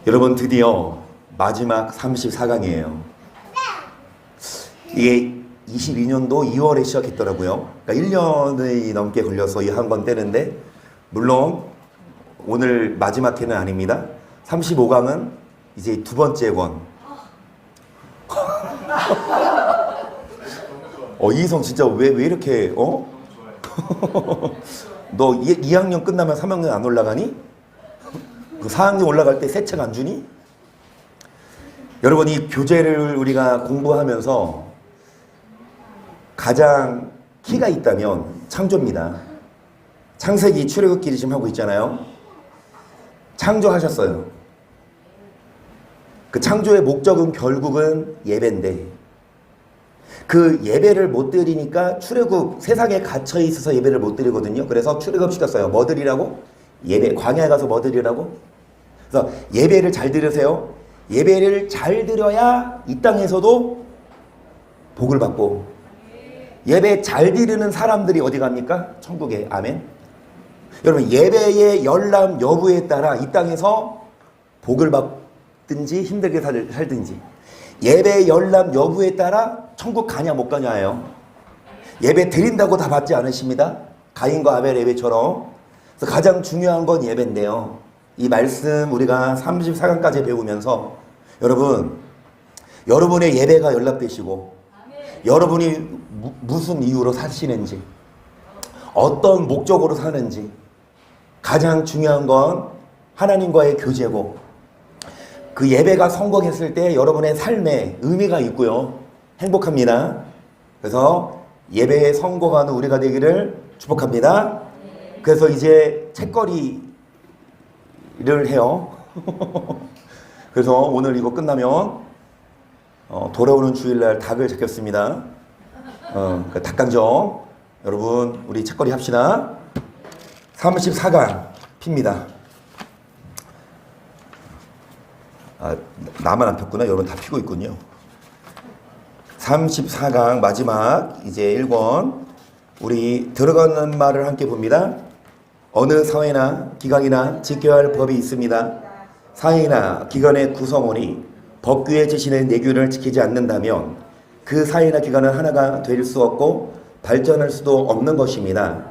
여러분 드디어 마지막 34강이에요. 이게 22년도 2월에 시작했더라고요. 그러니까 1년이 넘게 걸려서 이 한 권 떼는데, 물론 오늘 마지막 회는 아닙니다. 35강은 이제 두 번째 권. 이희성 진짜 왜 이렇게 너 2학년 끝나면 3학년 안 올라가니? 그 4학년 올라갈 때 새 책 안 주니? 여러분, 이 교재를 우리가 공부하면서 가장 키가 있다면 창조입니다. 창세기 출애굽기 지금 하고 있잖아요. 창조하셨어요. 그 창조의 목적은 결국은 예배인데, 그 예배를 못 드리니까 출애굽, 세상에 갇혀 있어서 예배를 못 드리거든요. 그래서 출애굽 시켰어요. 뭐 드리라고? 예배. 광야에 가서 뭐 드리라고? 그래서 예배를 잘 드리세요. 예배를 잘 드려야 이 땅에서도 복을 받고, 예배 잘 드리는 사람들이 어디 갑니까? 천국에. 아멘. 여러분, 예배의 열람 여부에 따라 이 땅에서 복을 받든지 힘들게 살든지, 예배의 열람 여부에 따라 천국 가냐 못 가냐예요. 예배 드린다고 다 받지 않으십니다. 가인과 아벨 예배처럼. 그래서 가장 중요한 건 예배인데요. 이 말씀 우리가 34강까지 배우면서 여러분의 예배가 연락되시고, 여러분이 무슨 이유로 사시는지, 어떤 목적으로 사는지, 가장 중요한 건 하나님과의 교제고, 그 예배가 성공했을 때 여러분의 삶에 의미가 있고요. 행복합니다. 그래서 예배에 성공하는 우리가 되기를 축복합니다. 그래서 이제 책거리를 해요. 그래서 오늘 이거 끝나면 돌아오는 주일날 닭을 잡겠습니다. 그 닭강정. 여러분, 우리 책거리 합시다. 34강 핍니다. 나만 안 폈구나. 여러분 다 피고 있군요. 34강 마지막 이제 1권. 우리 들어가는 말을 함께 봅니다. 어느 사회나 기관이나 지켜야 할 법이 있습니다. 사회나 기관의 구성원이 법규에 지시는 내규를 지키지 않는다면 그 사회나 기관은 하나가 될 수 없고 발전할 수도 없는 것입니다.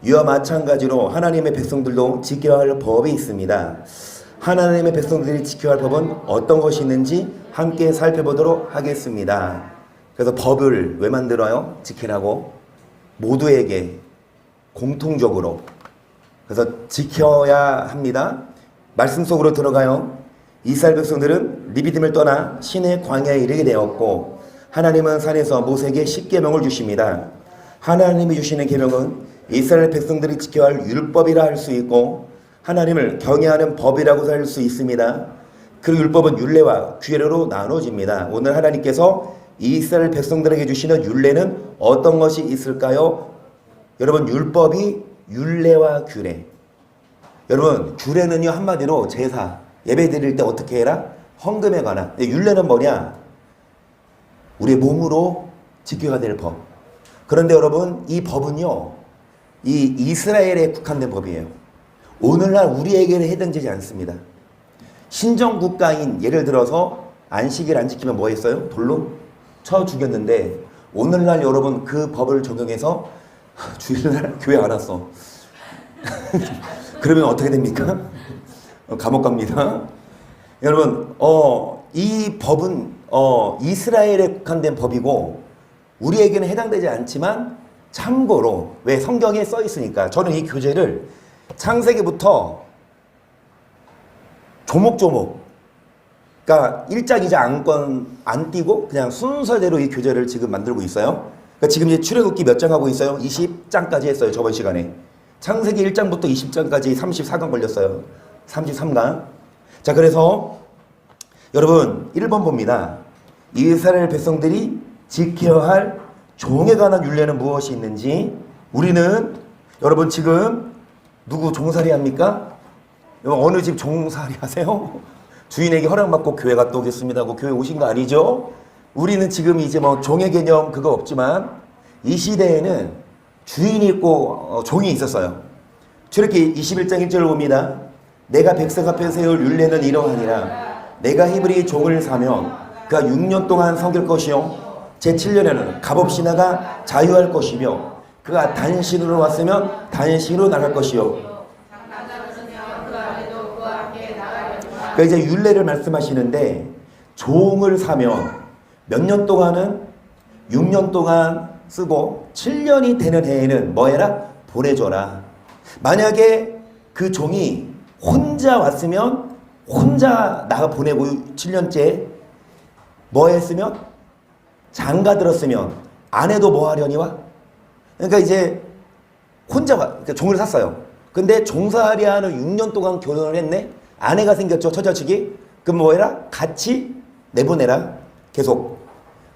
이와 마찬가지로 하나님의 백성들도 지켜야 할 법이 있습니다. 하나님의 백성들이 지켜야 할 법은 어떤 것이 있는지 함께 살펴보도록 하겠습니다. 그래서 법을 왜 만들어요? 지키라고. 모두에게 공통적으로. 그래서 지켜야 합니다. 말씀 속으로 들어가요. 이스라엘 백성들은 리비딤을 떠나 신의 광야에 이르게 되었고, 하나님은 산에서 모세에게 10계명을 주십니다. 하나님이 주시는 계명은 이스라엘 백성들이 지켜야 할 율법이라 할 수 있고, 하나님을 경외하는 법이라고 할 수 있습니다. 그 율법은 율례와 규례로 나눠집니다. 오늘 하나님께서 이스라엘 백성들에게 주시는 율례는 어떤 것이 있을까요? 여러분, 율법이 율례와 규례. 여러분, 규례는요, 한마디로 제사, 예배 드릴 때 어떻게 해라? 헌금에 관한. 율례는 뭐냐? 우리의 몸으로 지켜야 될 법. 그런데 여러분, 이 법은요, 이 이스라엘에 국한된 법이에요. 오늘날 우리에게는 해당되지 않습니다. 신정국가인, 예를 들어서 안식일 안 지키면 뭐 했어요? 돌로 쳐 죽였는데, 오늘날 여러분 그 법을 적용해서 주일날 교회 안 왔어. 그러면 어떻게 됩니까? 감옥 갑니다. 여러분, 이 법은 이스라엘에 국한된 법이고 우리에게는 해당되지 않지만, 참고로 왜 성경에 써 있으니까 저는 이 교재를 창세기부터 조목조목, 그러니까 1장 2장 안 띄고 그냥 순서대로 이 교재를 지금 만들고 있어요. 그러니까 지금 이제 출애굽기 몇 장 하고 있어요? 20장까지 했어요, 저번 시간에. 창세기 1장부터 20장까지 34강 걸렸어요. 33강. 자, 그래서 여러분 1번 봅니다. 이스라엘 백성들이 지켜야 할 종에 관한 율례는 무엇이 있는지. 우리는 여러분 지금 누구 종살이 합니까? 어느 집 종살이 하세요? 주인에게 허락받고 교회 갔다 오겠습니다 하고 교회 오신 거 아니죠? 우리는 지금 이제 뭐 종의 개념 그거 없지만, 이 시대에는 주인이 있고 종이 있었어요. 출애굽기 21장 1절을 봅니다. 내가 백성 앞에 세울 율례는 이러하니라. 내가 히브리 종을 사면 그가 6년 동안 섬길 것이요 제7년에는 값없이 나가 자유할 것이며 그가 단신으로 왔으면 단신으로 나갈 것이요. 그러니까 이제 율례를 말씀하시는데 종을 사면 몇 년 동안은 6년 동안 쓰고 7년이 되는 해에는 뭐 해라? 보내줘라. 만약에 그 종이 혼자 왔으면 혼자 나가 보내고 7년째 뭐 했으면 장가 들었으면 아내도 뭐 하려니 와? 그러니까 이제 혼자 그러니까 종을 샀어요. 근데 종살이 하는 6년 동안 결혼을 했네? 아내가 생겼죠, 처자식이. 그럼 뭐 해라? 같이 내보내라. 계속.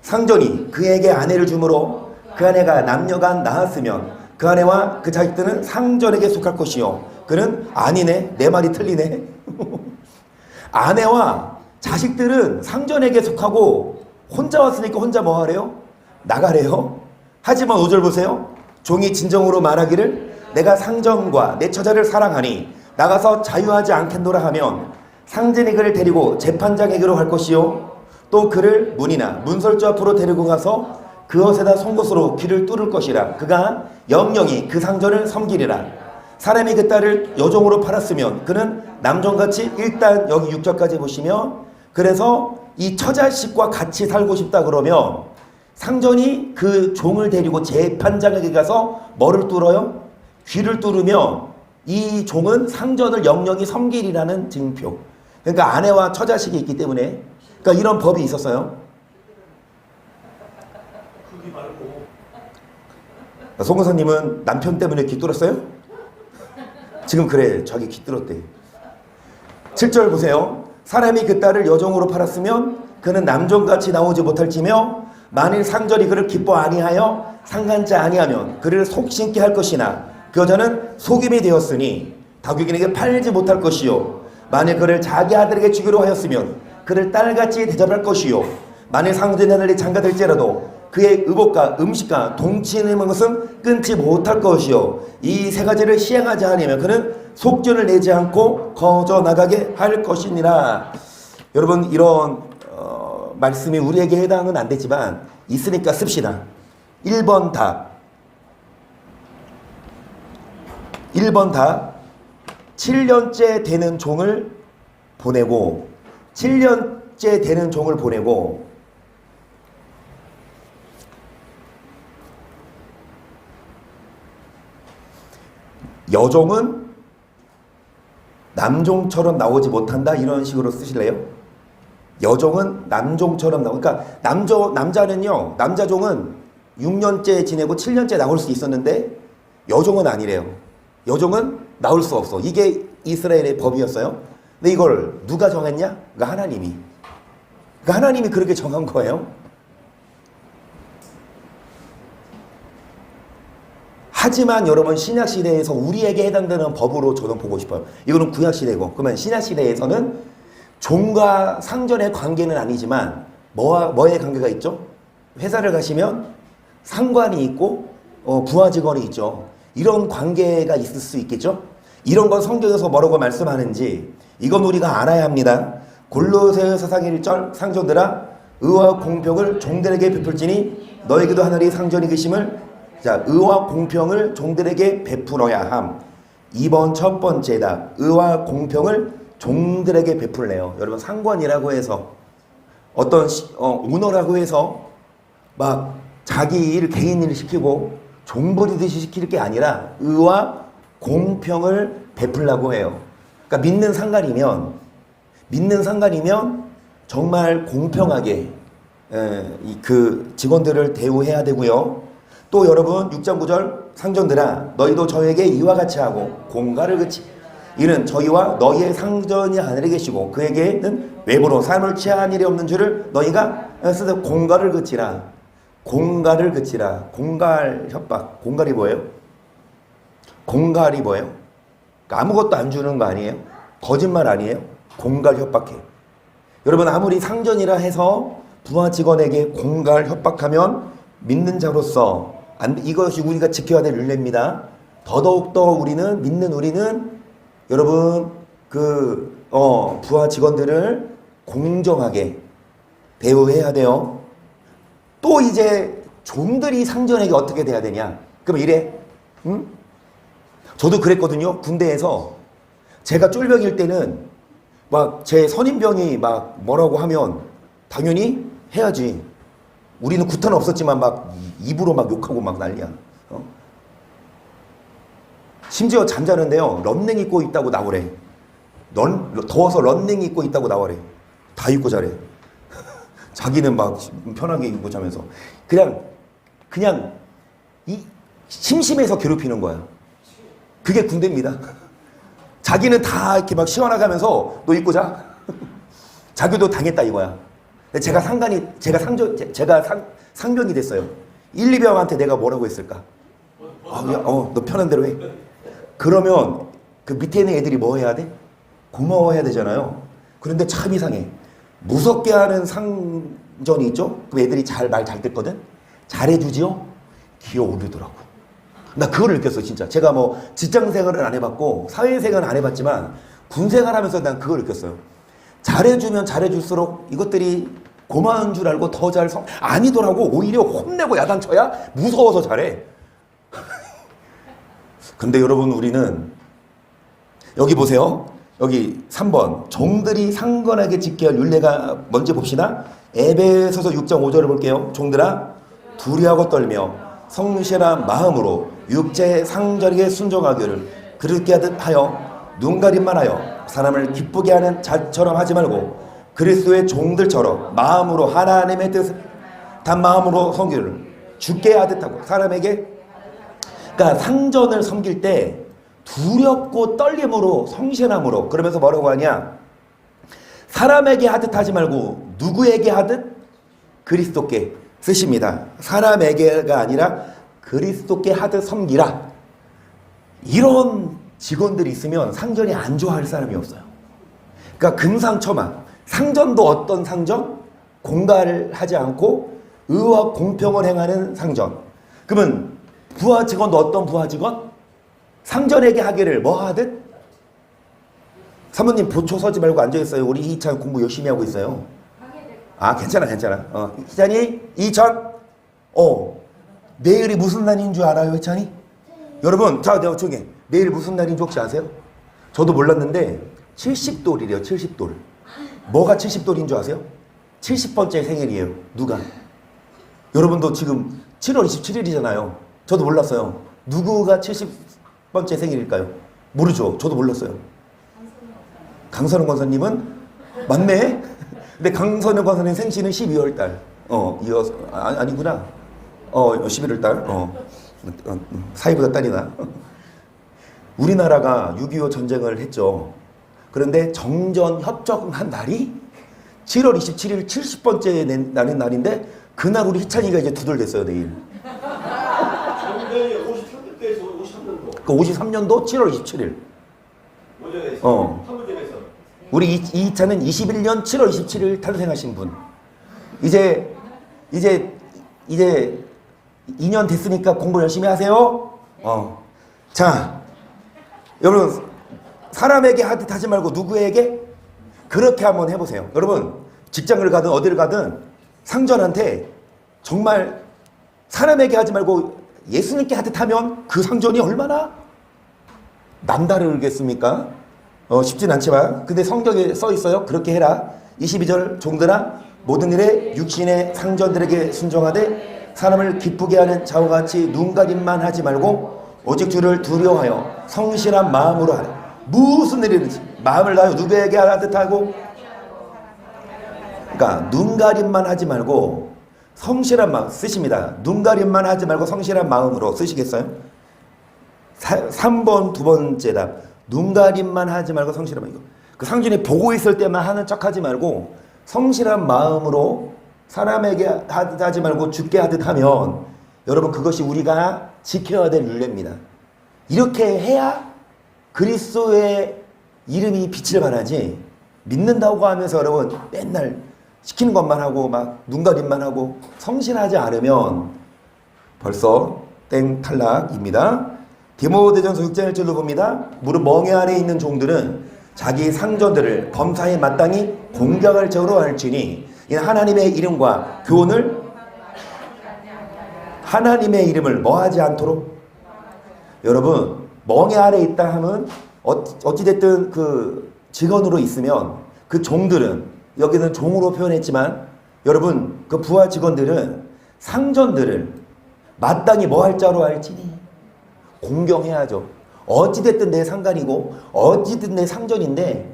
상전이 그에게 아내를 주므로 그 아내가 남녀간 낳았으면 그 아내와 그 자식들은 상전에게 속할 것이요. 그는 아니네. 내 말이 틀리네. 아내와 자식들은 상전에게 속하고 혼자 왔으니까 혼자 뭐 하래요? 나가래요. 하지만 5절 보세요. 종이 진정으로 말하기를 내가 상전과 내 처자를 사랑하니 나가서 자유하지 않겠노라 하면 상전이 그를 데리고 재판장에게로 갈 것이요. 또 그를 문이나 문설주 앞으로 데리고 가서 그것에다 송곳으로 귀를 뚫을 것이라. 그가 영영이 그 상전을 섬기리라. 사람이 그 딸을 여종으로 팔았으면 그는 남종같이 일단 여기 6절까지 보시면 그래서 이 처자식과 같이 살고 싶다 그러면 상전이 그 종을 데리고 재판장에게 가서 뭐를 뚫어요? 귀를 뚫으면 이 종은 상전을 영영이 섬기리라는 증표. 그러니까 아내와 처자식이 있기 때문에 그러니까 이런 법이 있었어요. 송교사님은 남편 때문에 귀 뚫었어요? 지금 그래, 자기 귀 뚫었대. 7절 보세요. 사람이 그 딸을 여종으로 팔았으면 그는 남종같이 나오지 못할지며 만일 상전이 그를 기뻐 아니하여 상간지 아니하면 그를 속심게 할 것이나 그 여자는 속임이 되었으니 다국인에게 팔지 못할 것이요. 만일 그를 자기 아들에게 주기로 하였으면 그를 딸같이 대접할 것이요. 만일 상전이 하늘에 장가들지라도 그의 의복과 음식과 동치는 것은 끊지 못할 것이요. 이 세 가지를 시행하지 않으면 그는 속전을 내지 않고 거저 나가게 할 것이니라. 여러분 이런 말씀이 우리에게 해당은 안 되지만 있으니까 씁시다. 1번 답. 1번 답. 7년째 되는 종을 보내고 7년째 되는 종을 보내고 여종은 남종처럼 나오지 못한다 이런 식으로 쓰실래요? 여종은 남종처럼 나오. 그러니까 남자는요. 남자종은 6년째 지내고 7년째 나올 수 있었는데 여종은 아니래요. 여종은 나올 수 없어. 이게 이스라엘의 법이었어요. 근데 이걸 누가 정했냐? 그러니까 하나님이. 그러니까 하나님이 그렇게 정한 거예요. 하지만 여러분 신약시대에서 우리에게 해당되는 법으로 저는 보고 싶어요. 이거는 구약시대고 그러면 신약시대에서는 종과 상전의 관계는 아니지만 뭐의 관계가 있죠? 회사를 가시면 상관이 있고 부하 직원이 있죠. 이런 관계가 있을 수 있겠죠? 이런 건 성경에서 뭐라고 말씀하는지 이건 우리가 알아야 합니다. 골로새서 4장 1절 상전들아 의와 공평을 종들에게 베풀지니 너에게도 하늘이 상전이 계심을 자, 의와 공평을 종들에게 베풀어야 함. 2번 첫 번째다. 의와 공평을 종들에게 베풀래요. 여러분 상관이라고 해서 어떤 오너라고 해서 막 자기 일 개인 일을 시키고 종부리듯이 시킬 게 아니라 의와 공평을 베풀라고 해요. 그러니까 믿는 상관이면 정말 공평하게 그 직원들을 대우해야 되고요. 또 여러분 6장 9절 상전들아 너희도 저에게 이와 같이 하고 공가를 그치 이는 저희와 너희의 상전이 하늘에 계시고 그에게는 외부로 삶을 취한 일이 없는 줄을 너희가 쓰듯 공가를 그치라. 공가를 그치라. 공갈 협박. 공갈이 뭐예요? 공갈이 뭐예요? 그러니까 아무것도 안 주는 거 아니에요? 거짓말 아니에요? 공갈 협박해. 여러분 아무리 상전이라 해서 부하 직원에게 공갈 협박하면 믿는 자로서 이것이 우리가 지켜야 될 율례입니다. 더더욱더 믿는 우리는 여러분 부하 직원들을 공정하게 대우해야 돼요. 또 이제 종들이 상전에게 어떻게 돼야 되냐? 그럼 이래. 응? 저도 그랬거든요. 군대에서 제가 쫄병일 때는 막 제 선임병이 막 뭐라고 하면 당연히 해야지. 우리는 구타는 없었지만 막 입으로 막 욕하고 막 난리야. 심지어 잠자는데요. 런닝 입고 있다고 나오래. 더워서 런닝 입고 있다고 나오래. 다 입고 자래. 자기는 막 편하게 입고 자면서 그냥 심심해서 괴롭히는 거야. 그게 군대입니다. 자기는 다 이렇게 막 시원하게 하면서 너 입고 자. 자기도 당했다 이거야. 제가 상병이 됐어요. 1, 2병한테 내가 뭐라고 했을까? 너 편한 대로 해. 그러면 그 밑에 있는 애들이 뭐 해야 돼? 고마워해야 되잖아요. 그런데 참 이상해. 무섭게 하는 상전이 있죠? 그럼 애들이 말 잘 듣거든? 잘해주지요? 기어오르더라고. 나 그걸 느꼈어, 진짜. 제가 뭐 직장생활은 안 해봤고, 사회생활은 안 해봤지만, 군생활 하면서 난 그걸 느꼈어요. 잘해주면 잘해줄수록 이것들이 고마운 줄 알고 더 아니더라고. 오히려 혼내고 야단쳐야 무서워서 잘해. 근데 여러분, 우리는, 여기 보세요. 여기 3번. 종들이 상관하게 지켜야 할 율례가 뭔지 봅시다. 에베소서 6장 5절을 볼게요. 종들아, 두려워하고 떨며 성실한 마음으로 육체의 상전에게 순종하기를 그렇게 하여 눈가림만 하여 사람을 기쁘게 하는 자처럼 하지 말고 그리스도의 종들처럼 마음으로 하나님의 뜻을 단 마음으로 섬기를 주께 하듯 하고 사람에게, 그러니까 상전을 섬길 때 두렵고 떨림으로 성실함으로, 그러면서 뭐라고 하냐, 사람에게 하듯 하지 말고 누구에게 하듯 그리스도께 쓰십니다. 사람에게가 아니라 그리스도께 하듯 섬기라. 이런 직원들이 있으면 상전이 안 좋아할 사람이 없어요. 그러니까 금상첨화. 상전도 어떤 상전? 공갈을 하지 않고 의와 공평을 행하는 상전. 그러면 부하 직원도 어떤 부하 직원? 상전에게 하기를 뭐 하듯? 사모님 보초 서지 말고 앉아있어요. 우리 희찬 공부 열심히 하고 있어요. 괜찮아. 희찬이, 이천. 내일이 무슨 날인 줄 알아요, 희찬이? 여러분, 내가 조용히. 내일 무슨 날인 줄 혹시 아세요? 저도 몰랐는데 70돌이래요. 70돌. 뭐가 70돌인 줄 아세요? 70번째 생일이에요. 누가? 여러분도 지금 7월 27일이잖아요. 저도 몰랐어요. 누구가 70번째 생일일까요? 모르죠. 저도 몰랐어요. 강선웅 권사님은 맞네. 근데 강선웅 권사님 생신은 12월 달. 아니구나. 11월 달. 사이보다 딸이나. 우리나라가 6.25 전쟁을 했죠. 그런데 정전 협정한 날이 7월 27일 70번째 날인데 그날 우리 희찬이가 이제 두돌됐어요, 내일. 53년도. 그 53년도 7월 27일. 우리 이희찬은 21년 7월 27일 탄생하신 분. 이제 2년 됐으니까 공부 열심히 하세요. 자, 여러분, 사람에게 하듯 하지 말고 누구에게? 그렇게 한번 해보세요. 여러분, 직장을 가든 어디를 가든 상전한테 정말 사람에게 하지 말고 예수님께 하듯 하면 그 상전이 얼마나 남다르겠습니까? 쉽진 않지만, 근데 성경에 써 있어요. 그렇게 해라. 22절, 종들아 모든 일에 육신의 상전들에게 순종하되 사람을 기쁘게 하는 자와 같이 눈가림만 하지 말고 오직 주를 두려워하여 성실한 마음으로 하라. 무슨 일이든지 마음을 다하여 누구에게 하듯 하고, 그러니까 눈가림만 하지 말고 성실한 마음 쓰십니다. 눈가림만 하지 말고 성실한 마음으로 쓰시겠어요? 3번 두 번째 답. 눈가림만 하지 말고 성실한 마음. 그 상준이 보고 있을 때만 하는 척 하지 말고 성실한 마음으로 사람에게 하지 말고 주께 하듯 하면, 여러분, 그것이 우리가 지켜야 될 율례입니다. 이렇게 해야 그리스도의 이름이 빛을 발하지, 믿는다고 하면서 여러분 맨날 시키는 것만 하고 막 눈가림만 하고 성실하지 않으면 벌써 땡 탈락입니다. 디모데전서 6장 1절로 봅니다. 무릇 멍에 안에 있는 종들은 자기 상전들을 범사에 마땅히 공경할 적으로 할지니, 이는 하나님의 이름과 교훈을, 하나님의 이름을 뭐하지 않도록. 여러분, 멍에 아래 있다 하면 어찌됐든 그 직원으로 있으면 그 종들은, 여기는 종으로 표현했지만 여러분 그 부하 직원들은 상전들을 마땅히 뭐 할 자로 할지니 공경해야죠. 어찌됐든 내 상관이고 어찌됐든 내 상전인데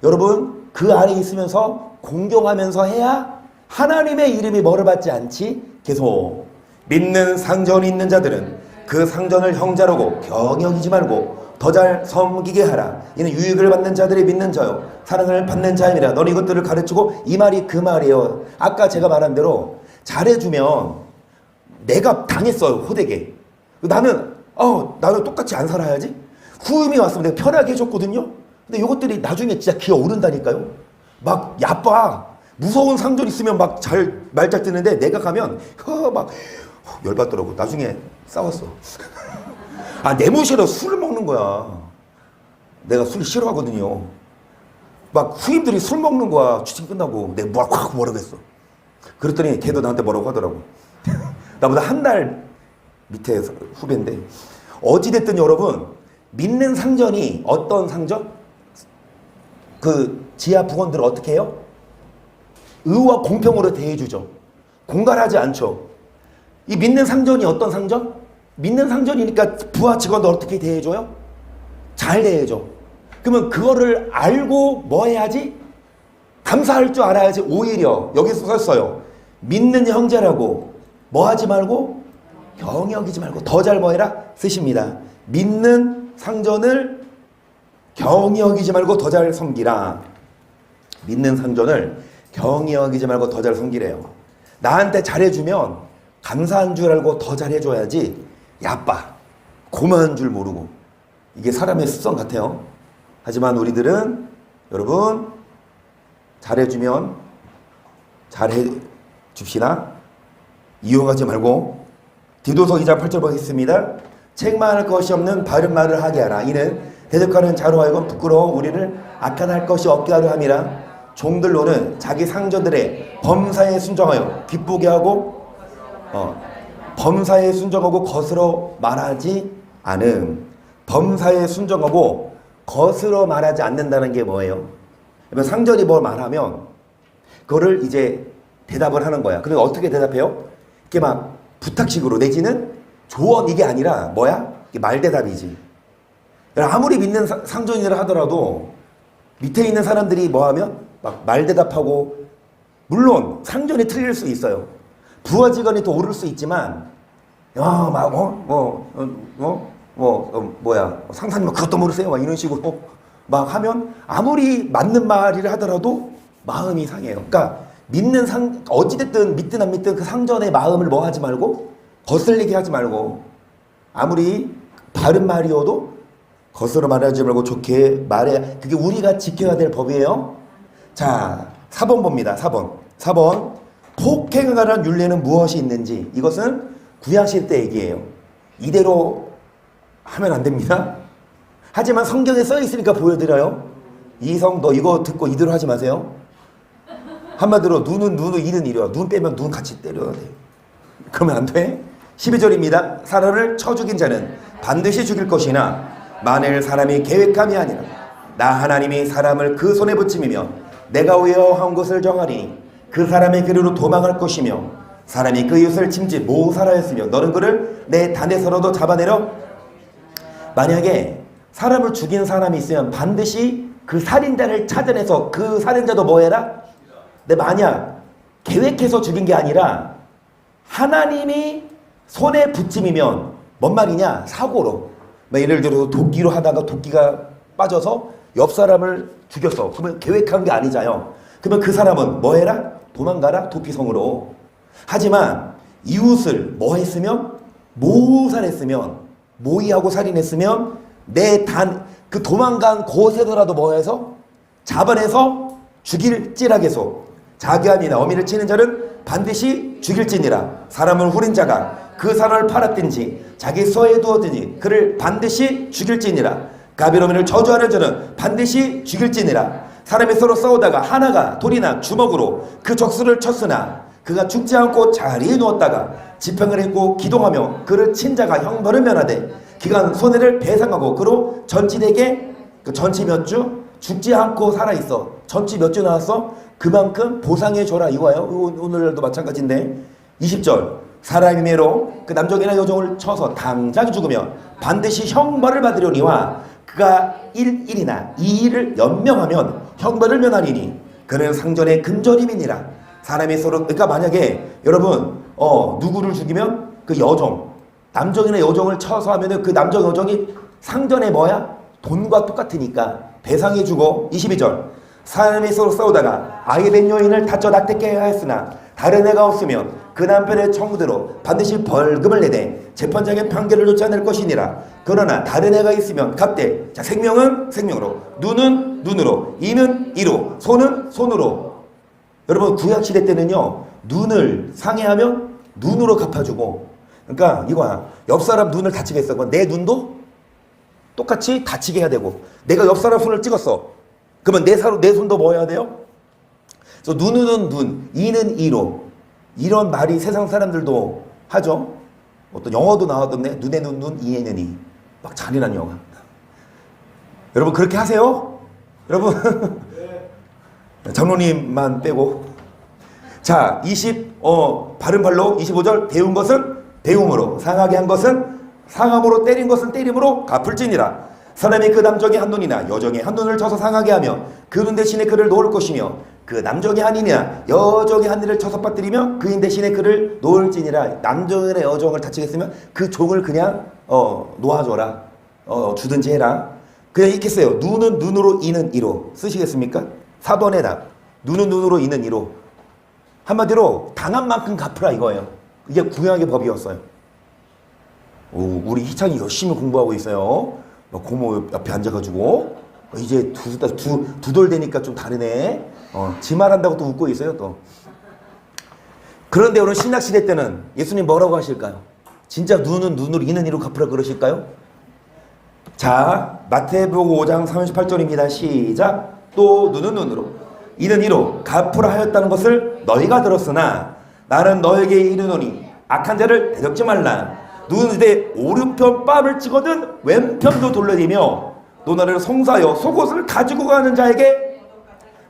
여러분 그 안에 있으면서 공경하면서 해야 하나님의 이름이 뭐를 받지 않지. 계속 믿는 상전이 있는 자들은 그 상전을 형제라고 경영이지 말고 더 잘 섬기게 하라. 이는 유익을 받는 자들이 믿는 자요 사랑을 받는 자임이라. 너는 이것들을 가르치고. 이 말이 그 말이에요. 아까 제가 말한 대로 잘해주면 내가 당했어요. 호되게. 나는 똑같이 안 살아야지. 후임이 왔으면 내가 편하게 해줬거든요. 근데 이것들이 나중에 진짜 기어 오른다니까요. 막 야빠 무서운 상전 있으면 막 말잘 듣는데 내가 가면 막 열받더라고. 나중에 싸웠어. 내무실에서 술을 먹는 거야. 내가 술 싫어하거든요. 막 후임들이 술 먹는 거야. 취직 끝나고. 내가 확 뭐라고 했어. 그랬더니 걔도 나한테 뭐라고 하더라고. 나보다 한 달 밑에 후배인데. 어찌됐든 여러분 믿는 상전이 어떤 상전? 그 지하 부원들을 어떻게 해요? 의와 공평으로 대해주죠. 공갈하지 않죠. 이 믿는 상전이 어떤 상전? 믿는 상전이니까 부하 직원도 어떻게 대해줘요? 잘 대해줘. 그러면 그거를 알고 뭐 해야지? 감사할 줄 알아야지. 오히려 여기서 썼어요. 믿는 형제라고 뭐 하지 말고 경여기지 말고 더 잘 뭐 해라 쓰십니다. 믿는 상전을 경여기지 말고 더 잘 섬기라. 믿는 상전을 경여기지 말고 더 잘 섬기래요. 나한테 잘해주면 감사한 줄 알고 더 잘해줘야지. 야빠 고마운 줄 모르고. 이게 사람의 습성 같아요. 하지만 우리들은 여러분 잘해주면 잘해줍시다. 이용하지 말고. 디도서 2장 8절 보겠습니다. 책망할 것이 없는 바른 말을 하게 하라. 이는 대적하는 자로 하여금 부끄러워 우리를 악한할 것이 없게 하려 함이라. 종들로는 자기 상전들의 범사에 순종하여 기쁘게 하고 범사에 순종하고 거스러 말하지 않음. 범사에 순종하고 거스러 말하지 않는다는 게 뭐예요? 상전이 뭘 말하면 그거를 이제 대답을 하는 거야. 그래서 어떻게 대답해요? 이렇게 막 부탁식으로 내지는 조언, 이게 아니라 뭐야? 이게 말대답이지. 아무리 믿는 상전이라 하더라도 밑에 있는 사람들이 뭐하면 막 말대답하고, 물론 상전이 틀릴 수 있어요. 부하 직원이 더 오를 수 있지만 상사님 그것도 모르세요? 막 이런 식으로 막 하면 아무리 맞는 말이라 하더라도 마음이 상해요. 그러니까 어찌됐든 믿든 안 믿든 그 상전의 마음을 뭐 하지 말고 거슬리게 하지 말고, 아무리 바른 말이어도 거스러 말하지 말고 좋게 말해. 그게 우리가 지켜야 될 법이에요. 자, 4번 봅니다. 4번 폭행에 관한 율례는 무엇이 있는지. 이것은 구약시대 때 얘기예요. 이대로 하면 안 됩니다. 하지만 성경에 써 있으니까 보여드려요. 이성 너 이거 듣고 이대로 하지 마세요. 한마디로 눈은 이는 이려. 눈 빼면 눈 같이 때려야 돼. 그러면 안 돼. 12절입니다. 사람을 쳐 죽인 자는 반드시 죽일 것이나 만일 사람이 계획함이 아니라 나 하나님이 사람을 그 손에 붙임이며 내가 위하한 것을 정하니 그 사람의 길으로 도망할 것이며 사람이 그 이웃을 침지 모살하였으며 했으며 너는 그를 내 단에서라도 잡아내려. 만약에 사람을 죽인 사람이 있으면 반드시 그 살인자를 찾아내서 그 살인자도 뭐 해라? 근데 만약 계획해서 죽인 게 아니라 하나님이 손에 붙임이면 뭔 말이냐? 사고로, 예를 들어 도끼로 하다가 도끼가 빠져서 옆 사람을 죽였어. 그러면 계획한 게 아니잖아요. 그러면 그 사람은 뭐 해라? 도망가라. 도피성으로. 하지만 이웃을 뭐 했으면? 모살했으면, 모의하고 살인했으면 그 도망간 곳에서라도 뭐 해서? 잡아내서 죽일지라게서 자기함이나 어미를 치는 자는 반드시 죽일지니라. 사람을 후린 자가 그 사람을 팔았든지 자기 서에 두었든지 그를 반드시 죽일지니라. 가비로민을 저주하는 자는 반드시 죽일지니라. 사람이 서로 싸우다가 하나가 돌이나 주먹으로 그 적수를 쳤으나 그가 죽지 않고 자리에 누웠다가 지평을 했고 기동하며 그를 친 자가 형벌을 면하되 기간 손해를 배상하고 그로 전치되게 그 전치 몇 주 죽지 않고 살아있어. 전치 몇 주 나왔어? 그만큼 보상해줘라 이거예요. 오늘도 마찬가지인데 20절 사람이 매로 그 남종이나 여종을 쳐서 당장 죽으면 반드시 형벌을 받으려니와 그가 1일이나 2일을 연명하면 형벌을 면하리니 그는 상전의 금전임이니라. 사람이 서로 그러니까 만약에 여러분 누구를 죽이면 그 여종 남종이나 여종을 쳐서 하면은 그 남종 여종이 상전에 뭐야? 돈과 똑같으니까 배상해주고 22절 사람이 서로 싸우다가 아이 된 여인을 다쳐 낙태케 하였으나 다른 애가 없으면 그 남편의 청구대로 반드시 벌금을 내되 재판장의 판결을 놓지 않을 것이니라. 그러나 다른 애가 있으면 각대 자 생명은 생명으로 눈은 눈으로 이는 이로 손은 손으로. 여러분 구약시대 때는요 눈을 상해하면 눈으로 갚아주고 그러니까 이거야. 옆 사람 눈을 다치게 했어. 내 눈도 똑같이 다치게 해야 되고 내가 옆 사람 손을 찍었어. 그러면 내 손도 뭐 해야 돼요? 그래서 눈은 눈, 이는 이로. 이런 말이 세상 사람들도 하죠. 어떤 영어도 나왔던데 눈에는 눈, 이에는 이. 막 잔인한 영화. 여러분 그렇게 하세요? 여러분 장로님만 빼고. 자, 바른 발로 25절 배운 것은 배움으로 상하게 한 것은 상함으로 때린 것은 때림으로 갚을지니라. 사람이 그 남종의 한 눈이나 여종의 한 눈을 쳐서 상하게 하며 그 눈 대신에 그를 놓을 것이며 그 남종의 한 이나 여종의 한 이를 쳐서 빠뜨리며 그인 대신에 그를 놓을지니라. 남종이나 여종을 다치겠으면 그 종을 그냥 놓아줘라. 주든지 해라. 그냥 이렇게 써요. 눈은 눈으로 이는 이로 쓰시겠습니까? 4번의 답. 눈은 눈으로 이는 이로. 한마디로 당한 만큼 갚으라 이거예요. 이게 구약의 법이었어요. 우리 희창이 열심히 공부하고 있어요. 고모 옆에 앉아가지고 이제 두 돌 되니까 좀 다르네. 지 말한다고 또 웃고 있어요 또. 그런데 오늘 신약시대 때는 예수님 뭐라고 하실까요? 진짜 눈은 눈으로 이는 이로 갚으라 그러실까요? 자 마태복음 5장 38절입니다. 시작. 또 눈은 눈으로 이는 이로 갚으라 하였다는 것을 너희가 들었으나 나는 너에게 이르노니 악한 자를 대적지 말라. 누구는 내 오른편 뺨을 찍거든 왼편도 돌려내며 너나를 송사하여 속옷을 가지고 가는 자에게.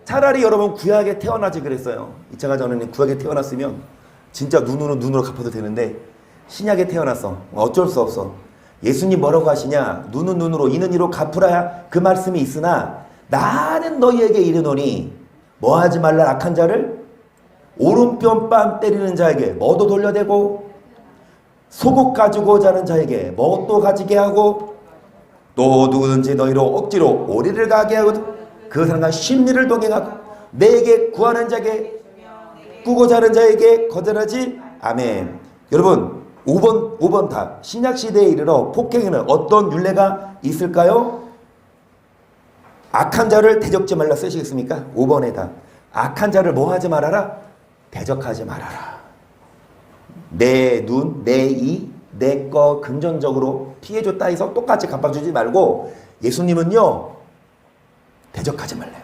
차라리 여러분 구약에 태어나지 그랬어요. 이차가 저는 구약에 태어났으면 진짜 눈으로 갚아도 되는데 신약에 태어났어. 어쩔 수 없어. 예수님 뭐라고 하시냐? 눈은 눈으로 이는 이로 갚으라 그 말씀이 있으나 나는 너희에게 이르노니 뭐하지 말라. 악한 자를 오른편 뺨 때리는 자에게 뭐도 돌려대고 속옷 가지고 자는 자에게 뭣도 가지게 하고 또 누구든지 너희로 억지로 오리를 가게 하거든 그 사람과 심리를 동행하고 내게 구하는 자에게 꾸고 자는 자에게 거절하지. 아멘. 여러분 5번 답. 신약시대에 이르러 폭행에는 어떤 율례가 있을까요? 악한 자를 대적지 말라 쓰시겠습니까? 5번의 답. 악한 자를 뭐 하지 말아라? 대적하지 말아라. 내 눈, 내 이, 내 거 금전적으로 피해줬다 해서 똑같이 갚아주지 말고 예수님은요 대적하지 말래요.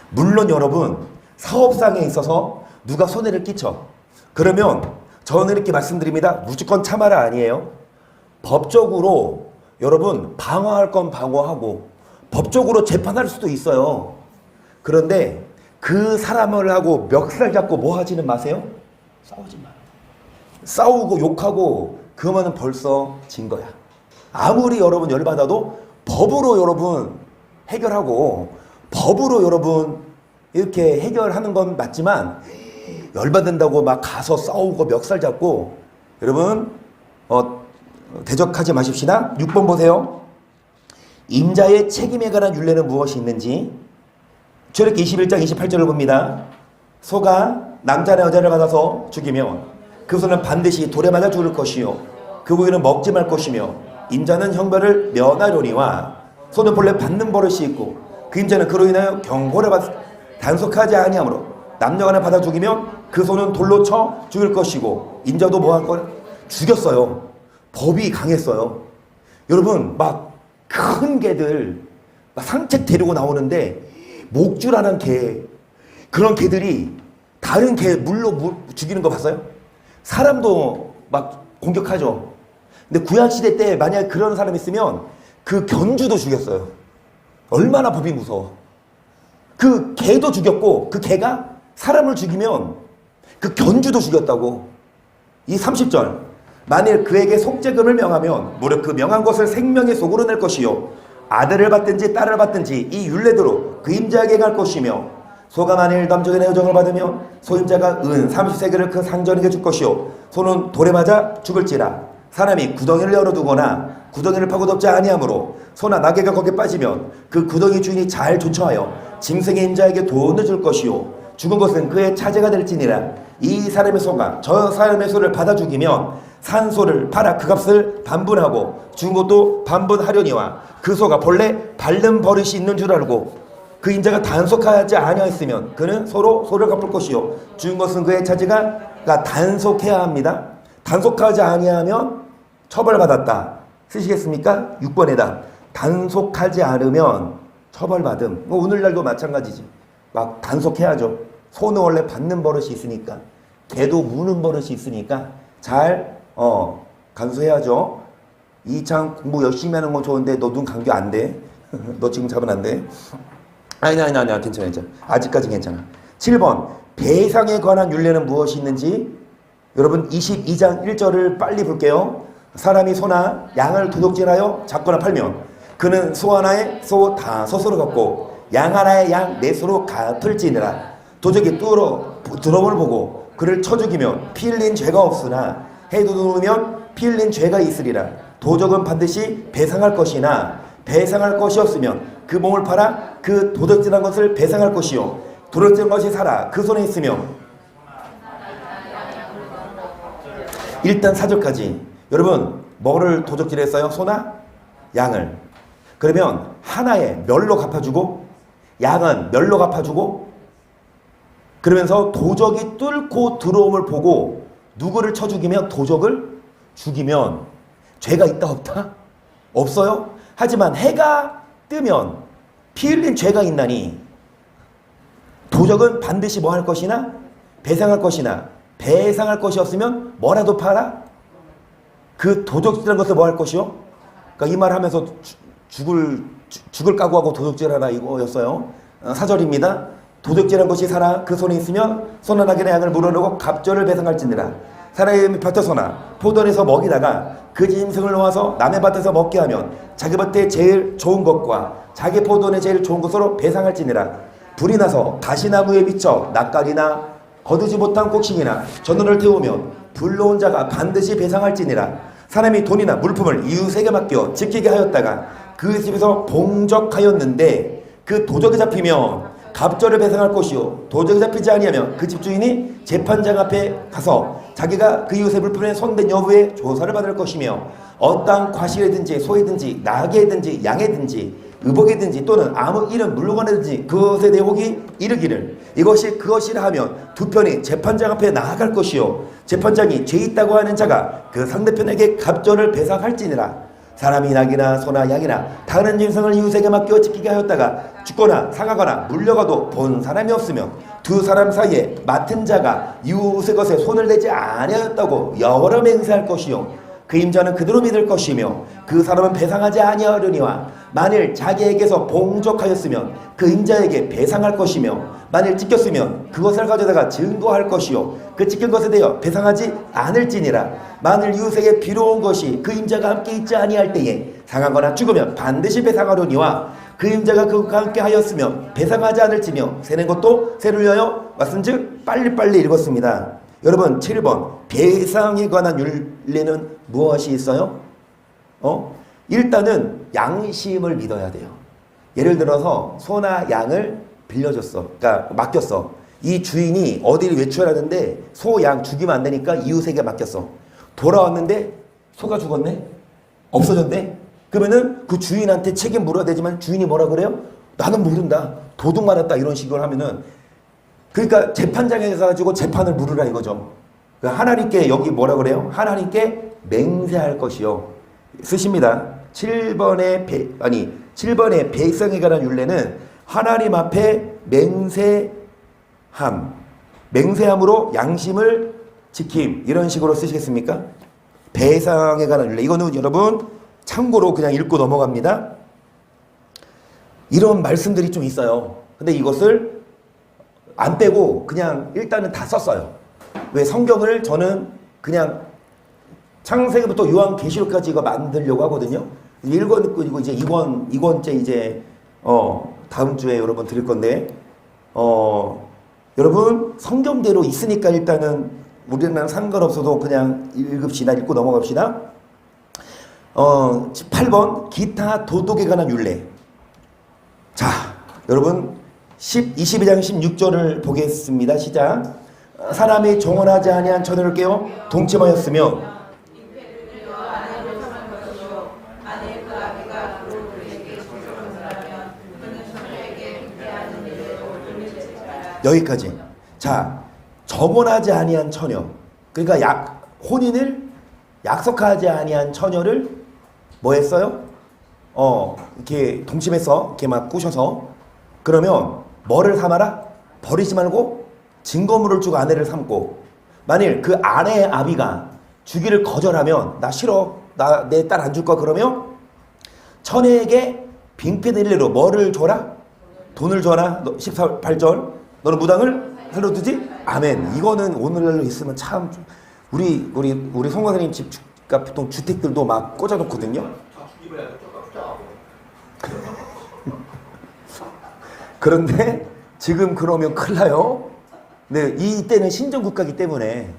물론 여러분 사업상에 있어서 누가 손해를 끼쳐 그러면 저는 이렇게 말씀드립니다. 무조건 참아라 아니에요. 법적으로 여러분 방어할 건 방어하고 법적으로 재판할 수도 있어요. 그런데 그 사람을 하고 멱살 잡고 뭐 하지는 마세요. 싸우지 마요. 싸우고 욕하고 그러면은 벌써 진 거야. 아무리 여러분 열받아도 법으로 여러분 해결하고 법으로 여러분 이렇게 해결하는 건 맞지만 열받는다고 막 가서 싸우고 멱살 잡고 여러분 대적하지 마십시다. 6번 보세요. 임자의 책임에 관한 율례는 무엇이 있는지. 출애굽기 21장 28절을 봅니다. 소가 남자나 여자를 받아서 죽이면 그 소는 반드시 돌에 맞아 죽을 것이요 그 고기는 먹지 말 것이며 임자는 형벌을 면하려니와 소는 본래 받는 버릇이 있고 그 임자는 그로 인하여 경고를 받 단속하지 아니하므로 남녀간에 받아 죽이면 그 소는 돌로 쳐 죽을 것이고 임자도 뭐 할 거야? 죽였어요. 법이 강했어요. 여러분 막 큰 개들 막 산책 데리고 나오는데 목줄하는 개, 그런 개들이 다른 개 죽이는 거 봤어요? 사람도 막 공격하죠. 근데 구약시대 때 만약에 그런 사람이 있으면 그 견주도 죽였어요. 얼마나 법이 무서워. 그 개도 죽였고 그 개가 사람을 죽이면 그 견주도 죽였다고. 이 30절, 만일 그에게 속죄금을 명하면 무릇 그 명한 것을 생명의 속으로 낼 것이요 아들을 받든지 딸을 받든지 이 율례대로 그 임자에게 갈 것이며 소가 만일 남족의 내정을 받으면 소임자가 은 30세겔을 그 상전에게 줄 것이요 소는 돌에 맞아 죽을지라. 사람이 구덩이를 열어두거나 구덩이를 파고 덮지 아니하므로 소나 나귀가 거기에 빠지면 그 구덩이 주인이 잘 조처하여 짐승의 임자에게 돈을 줄 것이요 죽은 것은 그의 차제가 될지니라. 이 사람의 소가 저 사람의 소를 받아 죽이면 산 소를 팔아 그 값을 반분하고 죽은 것도 반분하려니와 그 소가 본래 밟는 버릇이 있는 줄 알고 그 임자가 단속하지 아니하였으면 그는 소를 갚을 것이요 죽은 것은 그의 차제가 단속해야 합니다. 단속하지 아니하면 처벌받았다. 쓰시겠습니까? 6번에다 단속하지 않으면 처벌받음. 오늘날도 마찬가지지. 막 단속해야죠. 소는 원래 받는 버릇이 있으니까, 개도 무는 버릇이 있으니까 잘 간수해야죠. 이창 공부 열심히 하는 건 좋은데 너 눈 감겨 안 돼. 너 지금 잡으면 안 돼. 아니야 괜찮아. 아직까지 괜찮아. 7번 배상에 관한 율례는 무엇이 있는지 여러분 22장 1절을 빨리 볼게요. 사람이 소나 양을 도둑질하여 잡거나 팔면 그는 소 하나에 소 5소를 갚고 양 하나에 양 4소로 갚을지니라. 도적이 드럼을 보고 그를 쳐 죽이면 피 흘린 죄가 없으나 해도둑으면 피 흘린 죄가 있으리라. 도적은 반드시 배상할 것이나 배상할 것이 없으면 그 몸을 팔아 그 도둑질한 것을 배상할 것이요 도둑질한 것이 살아 그 손에 있으면. 일단 4절까지 여러분 뭐를 도둑질했어요? 소나 양을. 그러면 하나에 멸로 갚아주고 양은 멸로 갚아주고 그러면서 도적이 뚫고 들어옴을 보고 누구를 쳐 죽이면 도적을 죽이면 죄가 있다 없다? 없어요? 하지만 해가 뜨면 피 흘린 죄가 있나니 도적은 반드시 뭐 할 것이나 배상할 것이나 배상할 것이 없으면 뭐라도 팔아 그 도적질한 것을 뭐 할 것이요? 그러니까 이 말 하면서 죽을 각오하고 도둑질하라 이거였어요. 4절입니다. 도둑질한 것이 살아 그 손에 있으면 소나 나귀나 양을 물어내고 갑절을 배상할지니라. 사람의 밭에서나 포도원에서 먹이다가 그 짐승을 놓아서 남의 밭에서 먹게 하면 자기 밭에 제일 좋은 것과 자기 포도원에 제일 좋은 것으로 배상할지니라. 불이 나서 가시나무에 미쳐 낯가리나 거두지 못한 곡식이나 전원을 태우면 불러온 자가 반드시 배상할지니라. 사람이 돈이나 물품을 이웃에게 맡겨 지키게 하였다가 그 집에서 봉적하였는데 그 도적이 잡히면 갑절을 배상할 것이요 도적이 잡히지 아니하면 그 집주인이 재판장 앞에 가서 자기가 그 이웃의 물품에 손댄 여부에 조사를 받을 것이며 어떠한 과실이든지 소이든지 나귀든지 양이든지 의복이든지 또는 아무 이런 물건이든지 그것에 대해 혹이 이르기를 이것이 그것이라 하면 두 편이 재판장 앞에 나아갈 것이요 재판장이 죄 있다고 하는 자가 그 상대편에게 갑절을 배상할지니라. 사람이 낙이나 소나 양이나 다른 짐승을 이웃에게 맡겨 지키게 하였다가 죽거나 상하거나 물려가도 본 사람이 없으면 두 사람 사이에 맡은 자가 이웃의 것에 손을 대지 아니하였다고 여러 맹세할 것이요 그 임자는 그대로 믿을 것이며 그 사람은 배상하지 아니하려니와 만일 자기에게서 봉적하였으면 그 임자에게 배상할 것이며 만일 찍혔으면 그것을 가져다가 증거할 것이요 그 찍힌 것에 대하여 배상하지 않을지니라. 만일 이웃에게 비로운 것이 그 임자가 함께 있지 아니할 때에 상하거나 죽으면 반드시 배상하려니와 그 임자가 그것과 함께 하였으면 배상하지 않을지며 세는 것도 세를 위하여 왔은즉 빨리빨리 읽었습니다. 여러분 7번 배상에 관한 율례는 무엇이 있어요? 일단은 양심을 믿어야 돼요. 예를 들어서 소나 양을 빌려줬어. 그러니까 맡겼어. 이 주인이 어디를 외출하는데 소, 양 죽이면 안 되니까 이웃에게 맡겼어. 돌아왔는데 소가 죽었네? 없어졌네? 그러면은 그 주인한테 책임 물어야 되지만 주인이 뭐라 그래요? 나는 모른다. 도둑 맞았다. 이런 식으로 하면은 그러니까 재판장에 가가지고 재판을 물으라 이거죠. 하나님께 여기 뭐라 그래요? 하나님께 맹세할 것이요. 쓰십니다. 7번의 배성에 관한 율례는 하나님 앞에 맹세함으로 양심을 지킴, 이런 식으로 쓰시겠습니까? 배상에 관한 율례. 이거는 여러분 참고로 그냥 읽고 넘어갑니다. 이런 말씀들이 좀 있어요. 근데 이것을 안 빼고 그냥 일단은 다 썼어요. 왜? 성경을 저는 그냥 창세기부터 요한계시록까지 이거 만들려고 하거든요. 1권 그리고 이제 2권째 이제 다음 주에 여러분 드릴 건데 여러분 성경대로 있으니까 일단은 우리는 상관없어도 그냥 읽읍시다. 읽고 넘어갑시다. 8번 기타 도덕에 관한 율례. 자, 여러분 22장 16절을 보겠습니다. 시작. 사람이 정언하지 아니한 처녀를 깨워 동침하였으며 여기까지. 자, 정언하지 아니한 처녀. 그러니까 혼인을 약속하지 아니한 처녀를 뭐 했어요? 이렇게 동침해서 이렇게 막 꼬셔서, 그러면 뭐를 삼아라? 버리지 말고 증거물을 주고 아내를 삼고, 만일 그 아내의 아비가 주기를 거절하면 나 싫어, 나 내 딸 안 줄 거야, 그러면 처녀에게 빙패될래로 뭐를 줘라? 돈을 줘라. 18절 너는 무당을 살려두지? 아멘. 이거는 오늘날로 있으면 참 우리 송과사님 집 그러니까 보통 주택들도 막 꽂아놓거든요. 그런데 지금 그러면 큰일 나요. 네, 이때는 신정국가이기 때문에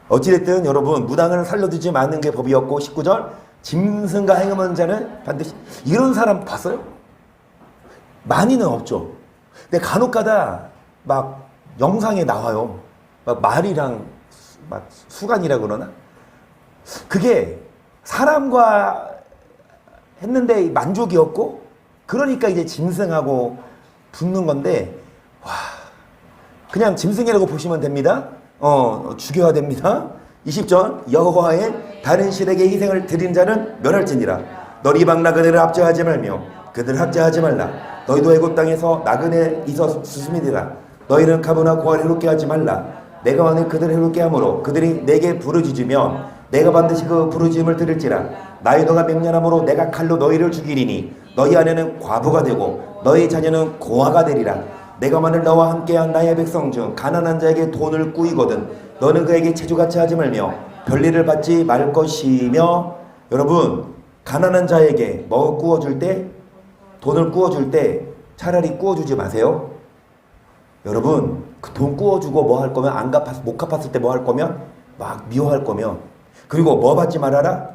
어찌됐든 여러분 무당을 살려두지 않는 게 법이었고, 19절 짐승과 행음한 자는 반드시, 이런 사람 봤어요? 많이는 없죠. 근데 간혹가다 막 영상에 나와요. 막 말이랑 막 수간이라 그러나? 그게 사람과 했는데 만족이었고, 그러니까 이제 짐승하고 붙는 건데, 와, 그냥 짐승이라고 보시면 됩니다. 죽여야 됩니다. 20절 여호와의 다른 신에게 희생을 드린 자는 멸할지니라. 너희 이방 나그네를 압제하지 말며 그들을 학대하지 말라. 너희도 애굽 땅에서 나그네 있었음이니라. 너희는 가부나 고아를 해롭게 하지 말라. 내가 만일 그들을 해롭게 함으로 그들이 내게 부르짖으면 내가 반드시 그 부르짖음을 들을지라. 나의 너가 맹렬함으로 내가 칼로 너희를 죽이리니 너희 아내는 과부가 되고 너희 자녀는 고아가 되리라. 내가 만일 너와 함께한 나의 백성 중 가난한 자에게 돈을 꾸이거든 너는 그에게 체주같이 하지 말며 별일을 받지 말 것이며. 여러분, 가난한 자에게 뭐 꾸어줄 때, 돈을 꾸어줄 때 차라리 꾸어주지 마세요. 여러분, 그 돈 꾸어주고 뭐 할 거면 못 갚았을 때 뭐 할 거면 막 미워할 거면, 그리고 뭐 받지 말아라?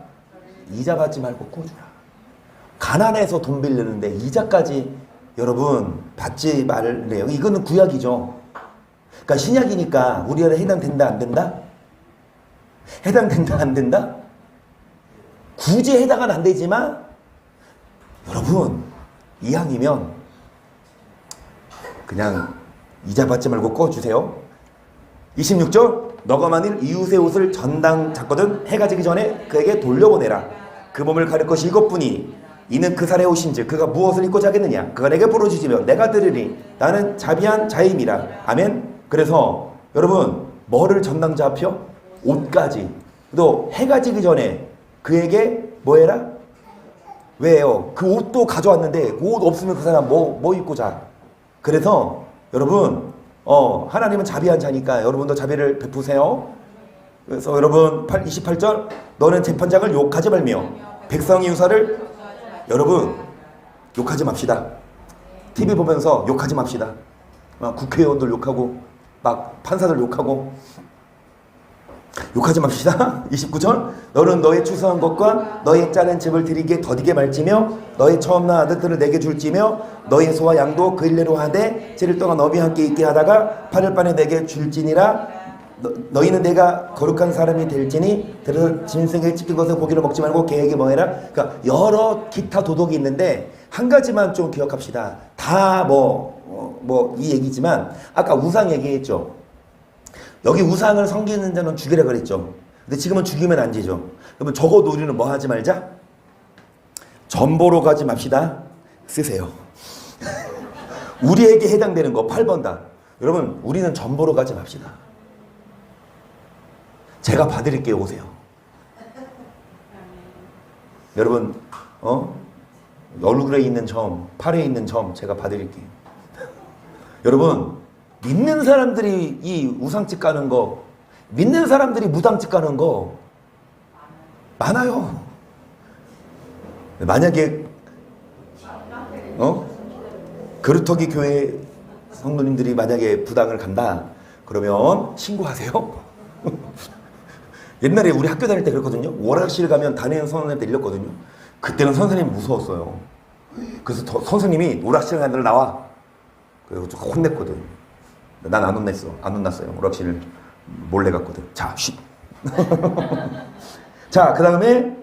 이자 받지 말고 꾸어주라. 가난해서 돈 빌리는데 이자까지 여러분 받지 말래요. 이거는 구약이죠. 그러니까 신약이니까 우리한테 해당된다 안 된다? 해당된다 안 된다? 굳이 해당은 안 되지만 여러분 이왕이면 그냥 이자 받지 말고 꺼주세요. 26절 너가 만일 이웃의 옷을 전당 잤거든 해가 지기 전에 그에게 돌려보내라. 그 몸을 가릴 것이 이것뿐이 이는 그 살에 오신즉 그가 무엇을 입고 자겠느냐. 그가 내게 부르짖으며 내가 들으리. 나는 자비한 자임이라. 아멘. 그래서 여러분 뭐를 전당 잡혀? 옷까지. 또 해가 지기 전에 그에게 뭐 해라? 왜요? 그 옷도 가져왔는데 그 옷 없으면 그 사람 뭐 입고 자? 그래서 여러분 하나님은 자비한 자니까 여러분도 자비를 베푸세요. 그래서 여러분 28절 너는 재판장을 욕하지 말며 백성의 유사를, 여러분 욕하지 맙시다. TV 보면서 욕하지 맙시다. 국회의원들 욕하고 막 판사들 욕하고 욕하지 맙시다. 29절 너는 너의 추수한 것과 너의 짜는 집을 드리기에 더디게 말지며 너의 처음 낳은 아들들을 내게 줄지며 너의 소와 양도 그 일례로 하되 7일 동안 너비 함께 있게 하다가 8일 만에 내게 줄지니라. 너희는 내가 거룩한 사람이 될지니 들어서 짐승에게 찢긴 것을 고기를 먹지 말고 개에게 뭐 해라. 그러니까 여러 기타 도덕이 있는데 한 가지만 좀 기억합시다. 다 이 얘기지만 아까 우상 얘기했죠. 여기 우상을 섬기는 자는 죽이라 그랬죠. 근데 지금은 죽이면 안 되죠. 그러면 적어도 우리는 뭐 하지 말자? 전보로 가지 맙시다. 쓰세요. 우리에게 해당되는 거 8번다. 여러분, 우리는 전보로 가지 맙시다. 제가 봐드릴게요. 오세요. 여러분, 얼굴에 있는 점, 팔에 있는 점 제가 봐드릴게요. 여러분, 믿는 사람들이 이 우상집 가는 거, 믿는 사람들이 무당집 가는 거 많아요. 만약에 그루터기 교회 성도님들이 만약에 부당을 간다 그러면 신고하세요. 옛날에 우리 학교 다닐 때 그랬거든요. 오락실 가면 담임 선생님한테 일렀거든요. 그때는 선생님이 무서웠어요. 그래서 선생님이 오락실 가는 데를 나와. 그래서 좀 혼냈거든. 난 안 혼냈어. 안 혼났어요. 오락실 몰래 갔거든. 자, 쉿. 자, 그 다음에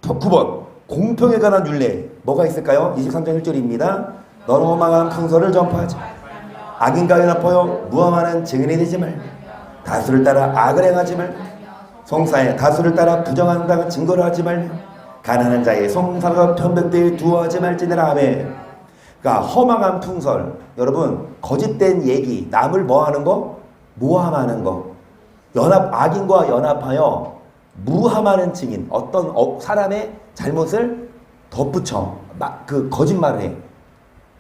9번. 공평에 관한 율례. 뭐가 있을까요? 23장 1절입니다. 너는 허망한 풍설을 전파하지. 악인과 연합하여 무함하는 증인이 되지 말며 다수를 따라 악을 행하지 말며 송사에 다수를 따라 부정한다는 증거를 하지 말며 가난한 자의 송사가 편백되에 두어하지 말지니라. 아멘. 그러니까 허망한 풍설, 여러분 거짓된 얘기, 남을 뭐하는 거? 모함하는 거. 악인과 연합하여 무함하는 증인, 어떤 사람의 잘못을 덧붙여 그 거짓말을 해.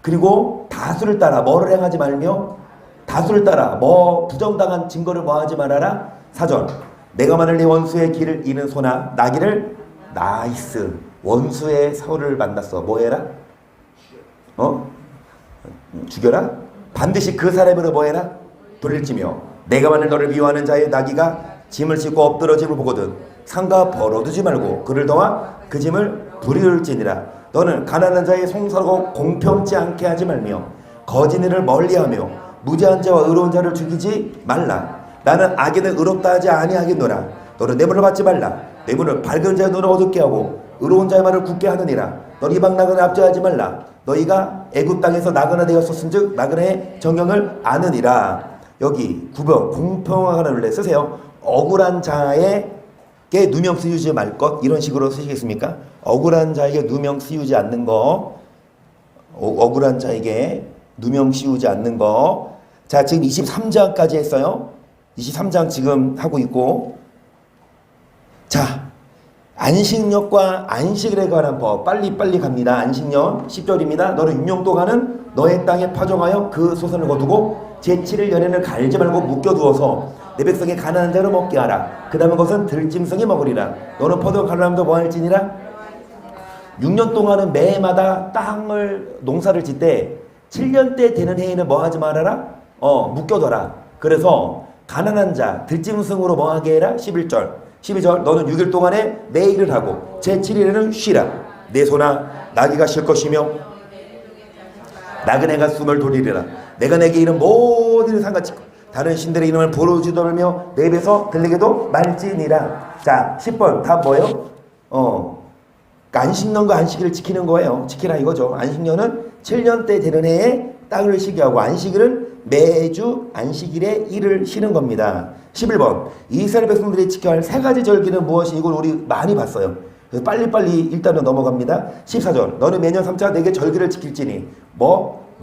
그리고 다수를 따라 뭐를 행하지 말며 다수를 따라 뭐 부정당한 증거를 뭐하지 말아라. 4절. 내가 만일 네 원수의 길을 잃은 소나 나귀를 나이스 원수의 서를 만났어. 뭐 해라? 죽여라? 반드시 그 사람으로 뭐 해라? 돌릴지며 내가 만일 너를 미워하는 자의 나귀가 짐을 싣고 엎드러짐을 보거든 상가 벌어두지 말고 그를 도와 그 짐을 부리울지니라. 너는 가난한 자의 송사로 공평치 않게 하지 말며 거짓 일을 멀리하며 무죄한 자와 의로운 자를 죽이지 말라. 나는 악인을 의롭다 하지 아니하겠노라. 너는 뇌물을 받지 말라. 뇌물을 밝은 자의 눈을 어둡게 하고 의로운 자의 말을 굳게 하느니라. 너는 이방 나그네 압제하지 말라. 너희가 애굽 땅에서 나그네 되었었은즉 나그네의 정령을 아느니라. 여기 9번 공평과 관한 율례 쓰세요. 억울한 자에게 누명 쓰이지 말 것, 이런 식으로 쓰시겠습니까? 억울한 자에게 누명 씌우지 않는 거. 억울한 자에게 누명 씌우지 않는 거. 자, 지금 23장까지 했어요. 23장 지금 하고 있고. 자, 안식년과 안식일에 관한 법 빨리빨리 갑니다. 안식년 10절입니다. 너는 윤영도가는 너의 땅에 파종하여 그 소선을 거두고 제7일 연회를 갈지 말고 묶여두어서 내 백성의 가난한 자로 먹게 하라. 그 다음에 것은 들짐승이 먹으리라. 너는 포도 갈람도 뭐할지니라. 6년 동안은 매해마다 땅을 농사를 짓되 7년 때 되는 해에는 뭐 하지 말아라? 묶여둬라. 그래서 가난한 자 들짐승으로 뭐 하게 해라? 11절 12절 너는 6일 동안에 내 일을 하고 제7일에는 쉬라. 내 소나 나귀가 쉴 것이며 나그네가 숨을 돌리리라. 내가 내게 이른 모든 일을 상같이 다른 신들의 이름을 부르지도 말며 내 입에서 들리게도 말지니라. 자, 10번 다 뭐예요? 안식년과 안식일을 지키는 거예요. 지키라 이거죠. 안식년은 7년 때 되는 해에 땅을 쉬게 하고 안식일은 매주 안식일에 일을 쉬는 겁니다. 11번 이스라엘 백성들이 지켜야 할 세 가지 절기는 무엇이? 이걸 우리 많이 봤어요. 그래서 빨리빨리 일단은 넘어갑니다. 14절 너는 매년 3차 내게 절기를 지킬지니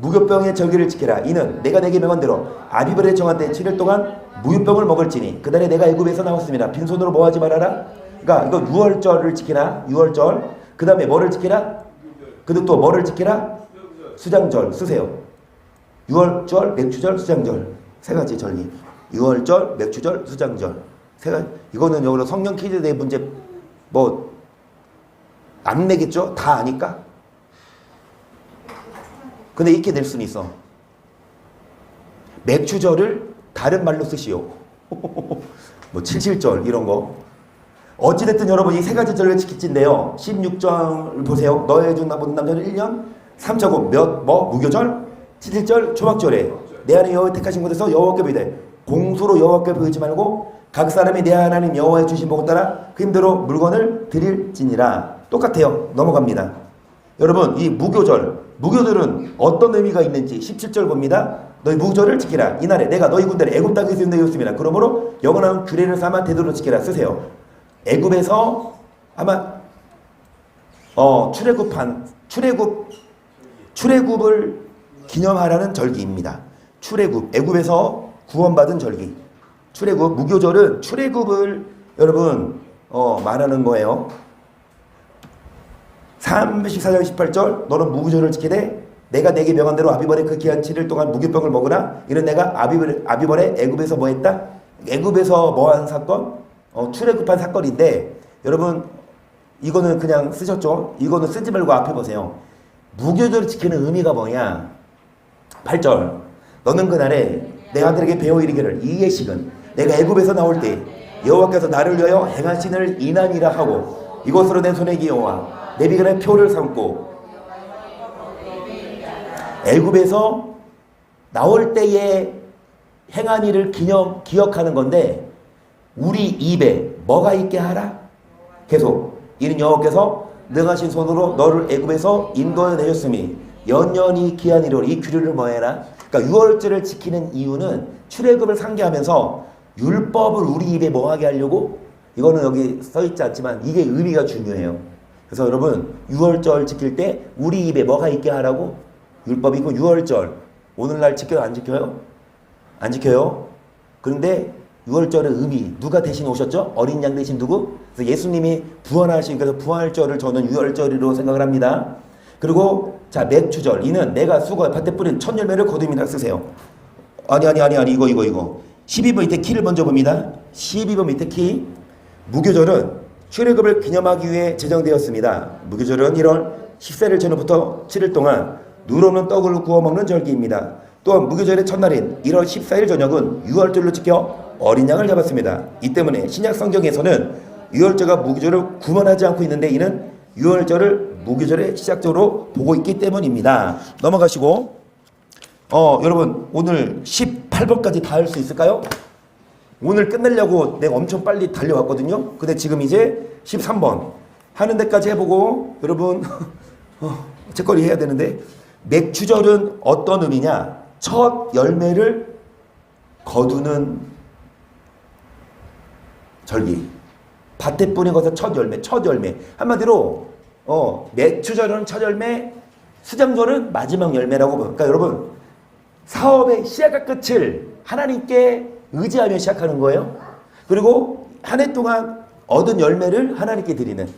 무교병의 절기를 지키라. 이는 내가 내게 명한 대로 아비벨의 정한 때 7일 동안 무유병을 먹을지니 그날에 내가 애굽에서 나왔습니다. 빈손으로 뭐하지 말아라. 그러니까 이거 6월절을 지키라. 6월절. 그 다음에 뭐를 지키라? 그리고 또 뭐를 지키라? 수장절 쓰세요. 6월절, 맥추절, 수장절 세 가지 절기. 6월절, 맥추절, 수장절 세 가지. 이거는 여기로 성령 퀴즈 내 문제 안 내겠죠? 다 아니까. 근데 이렇게 낼 수는 있어. 맥추절을 다른 말로 쓰시오. 77절 이런 거. 어찌됐든 여러분 이 세 가지 절을 지킬진데요. 16절 보세요. 너의 중 모든 남자는 1년 3차고 무교절 7절 초막절에 내 안에 여호와 택하신 곳에서 여호와께 보이되 공소로 여호와께 보이지 말고 각 사람이 내 하나님 여호와의 주신 복을 따라 그 힘대로 물건을 드릴지니라. 똑같아요. 넘어갑니다. 여러분 이 무교절은 어떤 의미가 있는지 17절 봅니다. 너희 무교절을 지키라. 이날에 내가 너희 군대를 애굽 땅에서 인도하였습니다. 그러므로 영원한 규례를 삼아 대도로 지키라. 쓰세요. 애굽에서 아마 출애굽을 기념하라는 절기입니다. 출애굽, 애굽에서 구원받은 절기. 출애굽, 무교절은 출애굽을 여러분 말하는 거예요. 34장 18절 너는 무교절을 지키되 내가 내게 명한 대로 아비번에 그 기한 7일 동안 무교병을 먹으라. 이는 내가 아비번에 애굽에서 뭐 했다? 애굽에서 뭐한 사건? 출애굽한 사건인데 여러분 이거는 그냥 쓰셨죠? 이거는 쓰지 말고 앞에 보세요. 무교절을 지키는 의미가 뭐냐? 8절 너는 그날에 내 아들에게 배워 이르기를 이 예식은 내가 애굽에서 나올 때 여호와께서 나를 위하여 행하신 을 인하니라 하고 이것으로 내 손에 기여와 내 비간에 표를 삼고 애굽에서 나올 때에 행한 일을 기억하는 건데 우리 입에 뭐가 있게 하라? 계속 이는 여호와께서 능하신 손으로 너를 애굽에서 인도해 내셨으니 연년이 기한이로 이 규례를 뭐해라? 그러니까 유월절을 지키는 이유는 출애굽을 상기하면서 율법을 우리 입에 뭐하게 하려고? 이거는 여기 써있지 않지만 이게 의미가 중요해요. 그래서 여러분 유월절 지킬 때 우리 입에 뭐가 있게 하라고? 율법이고 유월절 오늘날 지켜요? 안 지켜요? 안 지켜요? 그런데 유월절의 의미 누가 대신 오셨죠? 어린 양 대신 누구? 그래서 예수님이 부활하신 그래서 부활절을 저는 유월절이로 생각을 합니다. 그리고 자 맥추절 이는 내가 수고에 밭에 뿌린 첫 열매를 거두입니다. 쓰세요. 아니 이거 12번 밑에 키를 먼저 봅니다. 12번 밑에 키 무교절은 출애굽을 기념하기 위해 제정되었습니다. 무교절은 1월 14일 전후부터 7일 동안 눈 없는 떡을 구워 먹는 절기입니다. 또한 무교절의 첫날인 1월 14일 저녁은 유월절로 지켜 어린 양을 잡았습니다. 이 때문에 신약 성경에서는 유월절과 무교절을 구분하지 않고 있는데 이는 유월절을 무교절의 시작적으로 보고 있기 때문입니다. 넘어가시고 여러분 오늘 18번까지 다 할 수 있을까요? 오늘 끝내려고 내가 엄청 빨리 달려왔거든요. 근데 지금 이제 13번 하는 데까지 해보고 여러분 책거리 해야 되는데 맥추절은 어떤 의미냐? 첫 열매를 거두는 절기. 밭에 뿌린 것은 첫 열매. 한마디로 맥추절은 첫 열매, 수장절은 마지막 열매라고 봅니다. 그러니까 여러분 사업의 시작과 끝을 하나님께 의지하며 시작하는 거예요. 그리고 한 해 동안 얻은 열매를 하나님께 드리는.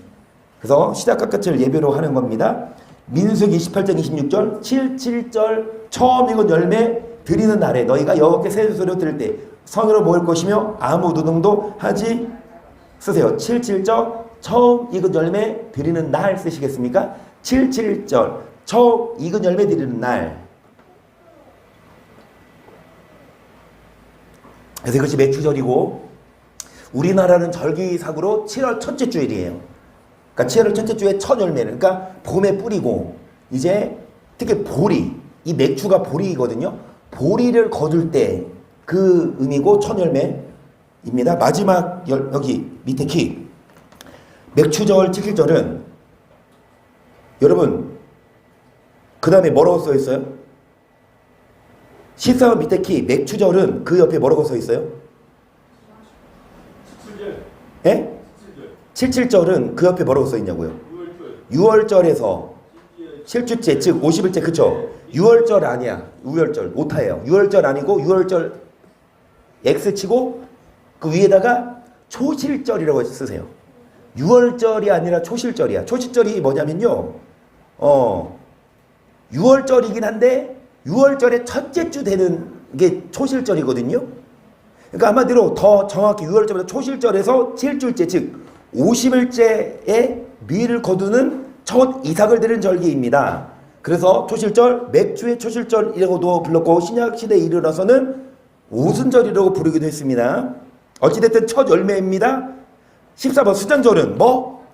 그래서 시작과 끝을 예배로 하는 겁니다. 민수기 28장 26절 77절 처음 익은 열매 드리는 날에 너희가 여호와께 새 소리를 들을 때 성으로 모일 것이며 아무 노동도 하지 쓰세요. 77절 처음 익은 열매 드리는 날 쓰시겠습니까? 77절 처음 익은 열매 드리는 날. 그래서 이것이 맥추절이고 우리나라는 절기상으로 7월 첫째 주일이에요. 그러니까 7월 첫째 주에 첫 열매를 그러니까 봄에 뿌리고 이제 특히 보리 이 맥추가 보리거든요. 보리를 거둘 때 그 의미고 첫 열매입니다. 마지막 여기 밑에 키 맥추절 7절은 여러분 그 다음에 뭐라고 써 있어요? 14번 밑에 키 맥추절은 그 옆에 뭐라고 써 있어요? 77절. 예? 77절은 그 옆에 뭐라고 써 있냐고요? 6월절에서 7주째 즉 50일째 그쵸? 6월절 아니야. 6월절 오타예요. 6월절 아니고 6월절 X치고 그 위에다가 초실절이라고 쓰세요. 6월절이 아니라 초실절이야. 초실절이 뭐냐면요 6월절이긴 한데 6월절의 첫째 주 되는 게 초실절이거든요. 그러니까 한마디로 더 정확히 6월절보다 초실절에서 7주째 즉 50일째에 미를 거두는 첫 이삭을 드리는 절기입니다. 그래서 초실절, 맥주의 초실절이라고도 불렀고 신약시대에 이르러서는 오순절이라고 부르기도 했습니다. 어찌됐든 첫 열매입니다. 14번 수장절은 뭐?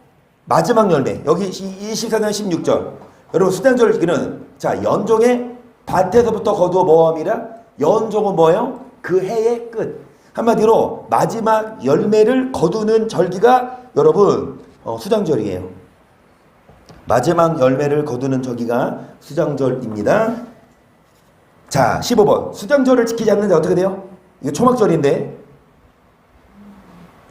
마지막 열매. 여기 24장 16절. 여러분 수장절기는 자 연종의 밭에서부터 거두어 모함이라 연종은 뭐예요? 그 해의 끝. 한마디로 마지막 열매를 거두는 절기가 여러분 수장절이에요. 마지막 열매를 거두는 절기가 수장절입니다. 자 15번 수장절을 지키지 않는데 어떻게 돼요? 이게 초막절인데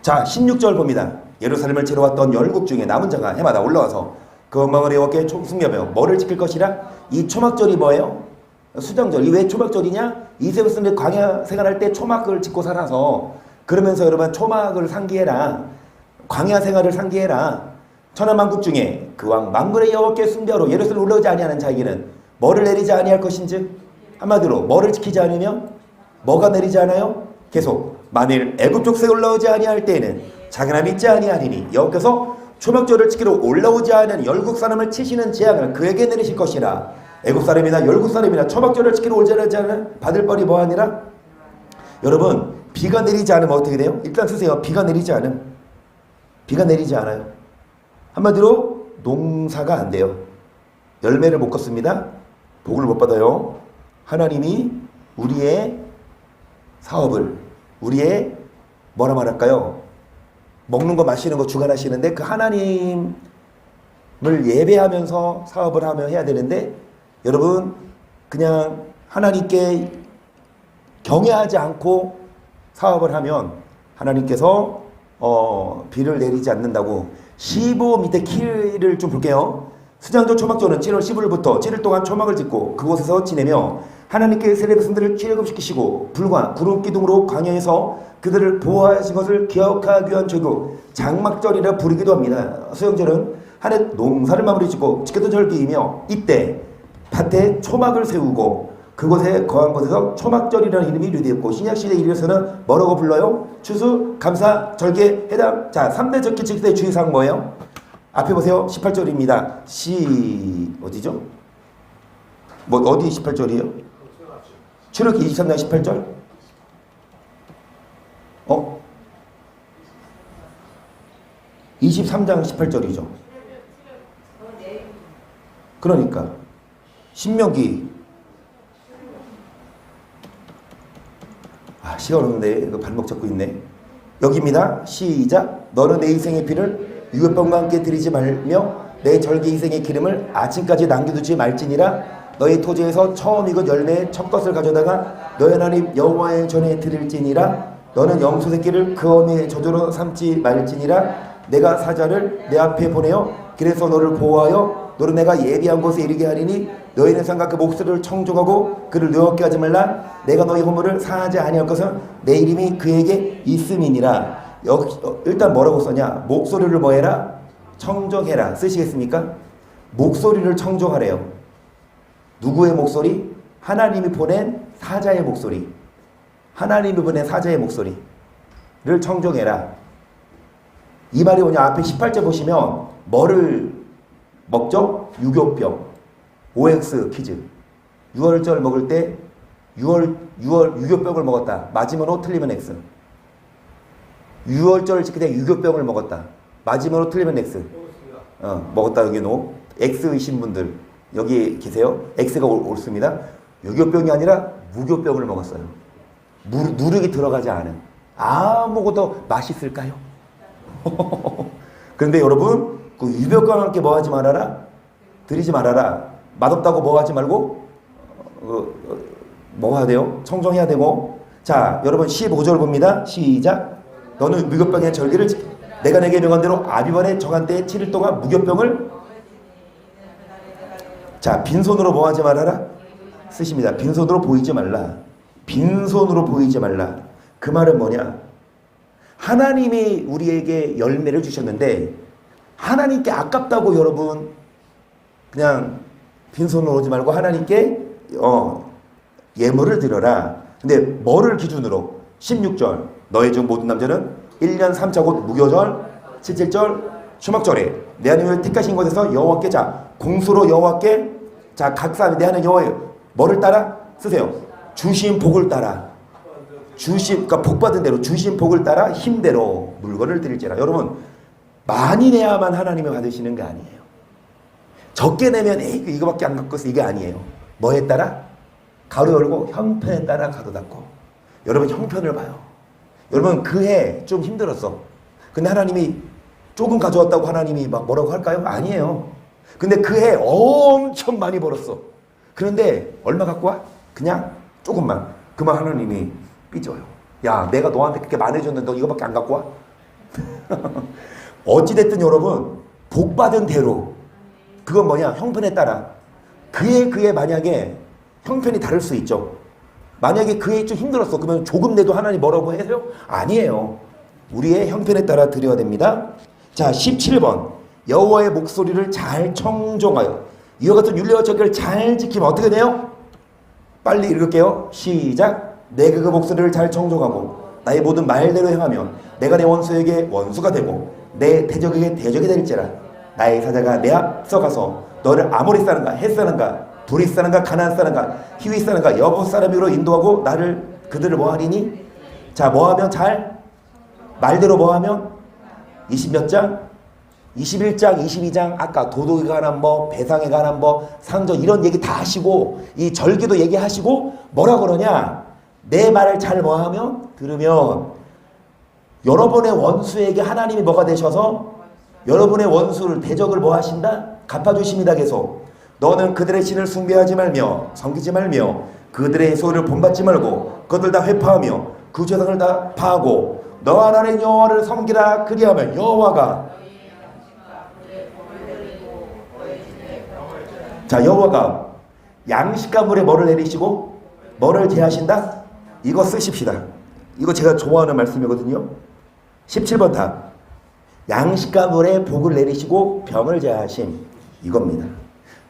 자 16절 봅니다. 예루살렘을 채로 왔던 열국 중에 남은 자가 해마다 올라와서 그 원망을 어깨에 숙여며 뭐를 지킬 것이라? 이 초막절이 뭐예요? 수정절. 이 왜 초막절이냐? 이세벨 광야 생활할 때 초막을 짓고 살아서 그러면서 여러분 초막을 상기해라. 광야 생활을 상기해라. 천하만국 중에 그 왕 만군의 여호와께 숭배하러 예루살렘 올라오지 아니하는 자에게는 뭐를 내리지 아니할 것인즉 한마디로 뭐를 지키지 않으면 뭐가 내리지 않아요? 계속 만일 애굽 족속에 올라오지 아니할 때에는 자기나 믿지 아니하리니 여호와께서 초막절을 지키러 올라오지 않은 열국 사람을 치시는 재앙을 그에게 내리실 것이라. 애굽 사람이나 열국 사람이나 초막절을 지키러 오지 않은 받을 벌이 뭐하니라? 여러분 비가 내리지 않으면 어떻게 돼요? 일단 쓰세요. 비가 내리지 않음. 비가 내리지 않아요. 한마디로 농사가 안 돼요. 열매를 못 걷습니다. 복을 못 받아요. 하나님이 우리의 사업을 우리의 뭐라 말할까요? 먹는 거 마시는 거 주관하시는데 그 하나님을 예배하면서 사업을 하며 해야 되는데 여러분 그냥 하나님께 경외하지 않고 사업을 하면 하나님께서 비를 내리지 않는다고. 15 밑에 키를 좀 볼게요. 수장절 초막절은 7월 15일부터 7일 동안 초막을 짓고 그곳에서 지내며 하나님께 이스라엘 백성들을 출애굽시키시고 불과 구름 기둥으로 광야에서 그들을 보호하신 것을 기억하기 위한 절기 장막절이라 부르기도 합니다. 수영절은 한 해 농사를 마무리 짓고 지켰던 절기이며 이때 밭에 초막을 세우고 그곳에 거한 곳에서 초막절이라는 이름이 유래되었고 신약시대 이르서는 뭐라고 불러요? 추수, 감사, 절개, 해담. 자, 3대 절기 지킬 주의사항 뭐예요? 앞에 보세요. 18절입니다. 어디죠? 뭐 어디 18절이에요? 출애굽기 23장 18절? 23장 18절이죠. 그러니까 신명기 시간 없는데 이거 발목 잡고 있네. 여기입니다. 시작. 너는 내 인생의 피를 유업병과 함께 드리지 말며 내 절기 인생의 기름을 아침까지 남겨두지 말지니라. 너희 토지에서 처음 익은 열매의 첫 것을 가져다가 너희 하나님 여호와의 전에 드릴지니라. 너는 염소 새끼를 그 어미의 저주로 삼지 말지니라. 내가 사자를 내 앞에 보내어 길에서 너를 보호하여 너를 내가 예비한 곳에 이르게 하리니 너희는 상과 그 목소리를 청종하고 그를 노엽게 하지 말라. 내가 너희 허물을 사하지 아니할 것은 내 이름이 그에게 있음이니라. 일단 뭐라고 써냐? 목소리를 뭐해라? 청정해라. 쓰시겠습니까? 목소리를 청정하래요. 누구의 목소리? 하나님이 보낸 사자의 목소리. 하나님이 보낸 사자의 목소리를 청정해라. 이 말이 뭐냐? 앞에 18절 보시면 뭐를 먹죠? 유교병. OX 퀴즈. 6월절 먹을 때 6월 유교병을 먹었다. 맞으면 O, 틀리면 X. 6월절을 지킬 때 유교병을 먹었다. 맞으면 O, 틀리면 X. 먹었다. 여기 노. X이신 분들 여기 계세요. X가 옳습니다. 유교병이 아니라 무교병을 먹었어요. 누룩이 들어가지 않은. 아무것도 맛있을까요? 그런데 여러분 그 유교병과 함께 뭐 하지 말아라? 드리지 말아라. 맛없다고 뭐 하지 말고 뭐 해야 돼요? 청정해야 되고. 자, 여러분 15절 봅니다. 시작. 너는 무교병의 절기를 내가 내게 명한 대로 아비번에 정한 때에 7일 동안 무교병을 자, 빈손으로 뭐 하지 말아라? 쓰십니다. 빈손으로 보이지 말라. 빈손으로 보이지 말라. 그 말은 뭐냐? 하나님이 우리에게 열매를 주셨는데 하나님께 아깝다고 여러분 그냥 빈손으로 오지 말고 하나님께 예물을 드려라. 근데 뭐를 기준으로? 16절 너희 중 모든 남자는 1년 3차 곧 무교절 77절 초막절에 내 하나님을 택하신 곳에서 여호와께 자 공수로 여호와께 자 각 사람이 내 하나님 여호와의 뭐를 따라? 쓰세요. 주신 복을 따라 그러니까 복 받은 대로 주신 복을 따라 힘대로 물건을 드릴지라. 여러분 많이 내야만 하나님이 받으시는 게 아니에요. 적게 내면 이거밖에 안 갖고 있어 이게 아니에요. 뭐에 따라? 가로 열고 형편에 따라 가로 닫고. 여러분 형편을 봐요. 여러분 그 해 좀 힘들었어. 근데 하나님이 조금 가져왔다고 하나님이 막 뭐라고 할까요? 아니에요. 근데 그 해 엄청 많이 벌었어. 그런데 얼마 갖고 와? 그냥 조금만. 그만 하나님이 삐져요. 야 내가 너한테 그렇게 많이 줬는데 너 이거밖에 안 갖고 와? 어찌됐든 여러분 복 받은 대로 그건 뭐냐? 형편에 따라. 그의 만약에 형편이 다를 수 있죠. 만약에 그의 좀 힘들었어. 그러면 조금 내도 하나님 뭐라고 해요? 아니에요. 우리의 형편에 따라 드려야 됩니다. 자, 17번. 여호와의 목소리를 잘 청종하여 이와 같은 윤례와 절기를 잘 지키면 어떻게 돼요? 빨리 읽을게요. 시작. 내가 그 목소리를 잘 청종하고 나의 모든 말대로 행하면 내가 내 원수에게 원수가 되고 내 대적에게 대적이 될지라. 나의 사자가 내 앞서 가서 너를 아모리 사람과 헷 사람과 두리 사람과 가나안 사람과 히위 사람과 여부 사람으로 인도하고 나를 그들을 뭐하리니? 자, 뭐하면 잘? 말대로 뭐하면? 20몇 장? 21장, 22장 아까 도덕에 관한 법, 배상에 관한 법, 상전 이런 얘기 다 하시고 이 절기도 얘기하시고 뭐라 그러냐? 내 말을 잘 뭐하면? 들으면 여러분의 원수에게 하나님이 뭐가 되셔서 여러분의 원수를 대적을 뭐 하신다? 갚아주십니다. 계속 너는 그들의 신을 숭배하지 말며 섬기지 말며 그들의 소리를 본받지 말고 그들 다 회파하며 그 죄상을 다 파하고 너 하나님 여호와를 섬기라. 그리하면 여호와가 자, 여호와가 양식과 물에 뭐를 내리시고 뭐를 제하신다? 이거 쓰십시다. 이거 제가 좋아하는 말씀이거든요. 17번 답. 양식과 물에 복을 내리시고 병을 제하심. 이겁니다.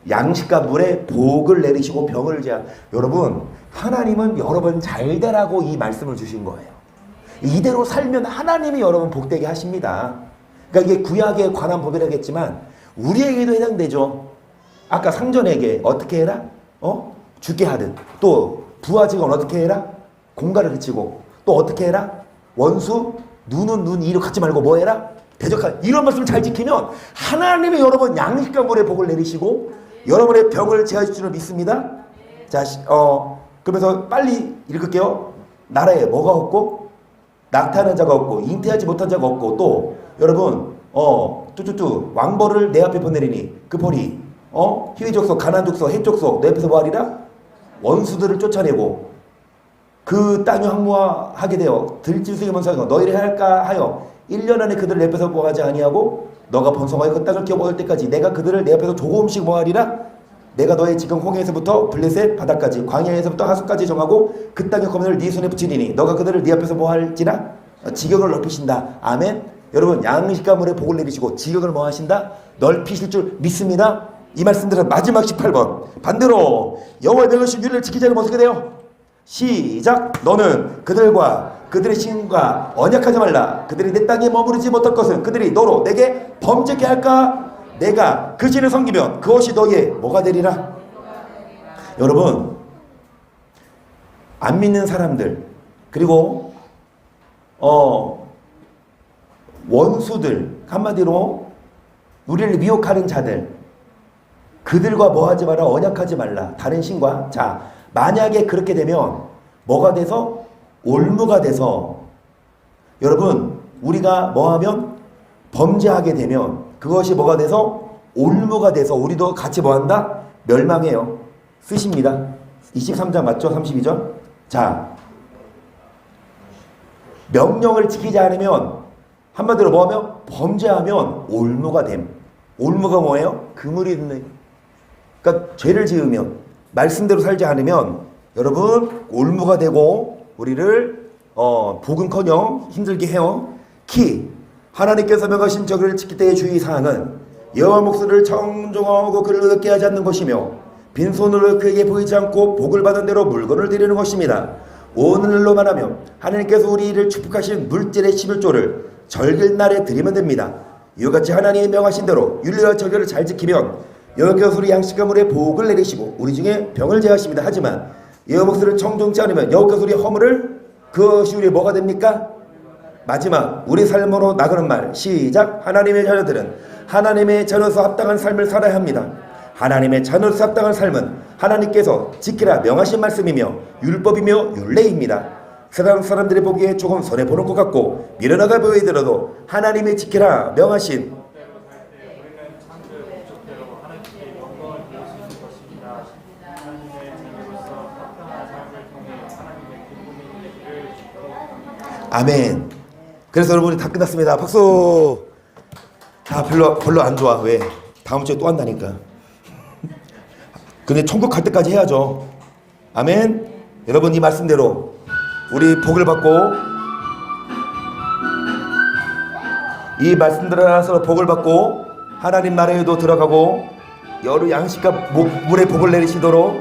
양식과 물에 복을 내리시고 병을 제하. 여러분, 하나님은 여러분 잘 되라고 이 말씀을 주신 거예요. 이대로 살면 하나님이 여러분 복되게 하십니다. 그러니까 이게 구약에 관한 법이라겠지만 우리에게도 해당되죠. 아까 상전에게 어떻게 해라? 죽게 하듯. 또 부하직원 어떻게 해라? 공갈을 그치고. 또 어떻게 해라? 원수 눈은 눈 이로 갖지 말고 뭐 해라? 대적하라. 이런 말씀을 잘 지키면 하나님이 여러분 양식과 물의 복을 내리시고 여러분의 병을 제하실 줄을 믿습니다. 자, 그러면서 빨리 읽을게요. 나라에 뭐가 없고 낙타하는 자가 없고 잉태하지 못한 자가 없고 또 여러분 뚜뚜뚜 왕벌을 내 앞에 보내리니 그 벌이 히위 족속 가나안 족속 헷 족속 내 앞에서 뭐하리라? 원수들을 쫓아내고 그 땅이 황무하게 되어 들짐승의 먼사가 너희를 할까 하여 1년 안에 그들을 내 앞에서 뭐하지 아니하고 너가 번성하여 그 땅을 기업 얻을 때까지 내가 그들을 내 앞에서 조금씩 뭐하리라? 내가 너의 지금 홍해에서부터 블레셋 바다까지 광야에서부터 하수까지 정하고 그 땅의 거민을 네 손에 붙이리니 너가 그들을 네 앞에서 뭐할지라? 지경을 넓히신다. 아멘. 여러분 양식과 물에 복을 내리시고 지경을 뭐하신다? 넓히실 줄 믿습니다. 이 말씀들은 마지막 18번. 반대로 여호와의 명하신 율례를 지키지 않으면 어떻게 돼요? 시작. 너는 그들과 그들의 신과 언약하지 말라. 그들이 내 땅에 머무르지 못할 것은 그들이 너로 내게 범죄케 할까? 내가 그 신을 섬기면 그것이 너희의 뭐가 되리라? 여러분 안 믿는 사람들 그리고 원수들 한마디로 우리를 미혹하는 자들 그들과 뭐하지 마라? 언약하지 말라. 다른 신과. 자, 만약에 그렇게 되면 뭐가 돼서? 올무가 돼서 여러분 우리가 뭐하면? 범죄하게 되면 그것이 뭐가 돼서? 올무가 돼서 우리도 같이 뭐한다? 멸망해요. 쓰십니다. 23장 맞죠? 32절. 자, 명령을 지키지 않으면 한마디로 뭐하면? 범죄하면 올무가 됨. 올무가 뭐예요? 그물이 있는. 그러니까 죄를 지으면 말씀대로 살지 않으면 여러분 올무가 되고 우리를 복은커녕 힘들게 해요. 키 하나님께서 명하신 절기를 지킬 때의 주의사항은 여호와 목소리를 청종하고 그를 얻게 하지 않는 것이며 빈손으로 그에게 보이지 않고 복을 받은 대로 물건을 드리는 것입니다. 오늘로 말하면 하나님께서 우리를 축복하신 물질의 11조를 절기날에 드리면 됩니다. 이와 같이 하나님이 명하신 대로 율례와 절기를 잘 지키면 여호와께서 우리 양식과 물에 복을 내리시고 우리 중에 병을 제하십니다. 하지만 여호와 목소리를 청종치 않으면 여호와께서 우리 허물을 그것이 우리 뭐가 됩니까? 마지막 우리 삶으로 나가는 말. 시작. 하나님의 자녀들은 하나님의 자녀로서 합당한 삶을 살아야 합니다. 하나님의 자녀로서 합당한 삶은 하나님께서 지키라 명하신 말씀이며 율법이며 율례입니다. 세상 사람들이 보기에 조금 손해보는 것 같고 미련하게 보이더라도 하나님의 지키라 명하신 아멘. 그래서 여러분이 다 끝났습니다. 박수. 별로 안 좋아. 왜? 다음 주에 또 한다니까. 근데 천국 갈 때까지 해야죠. 아멘. 여러분 이 말씀대로 우리 복을 받고 이 말씀대로 따라서 복을 받고 하나님 나라에도 들어가고 여러 양식과 물의 복을 내리시도록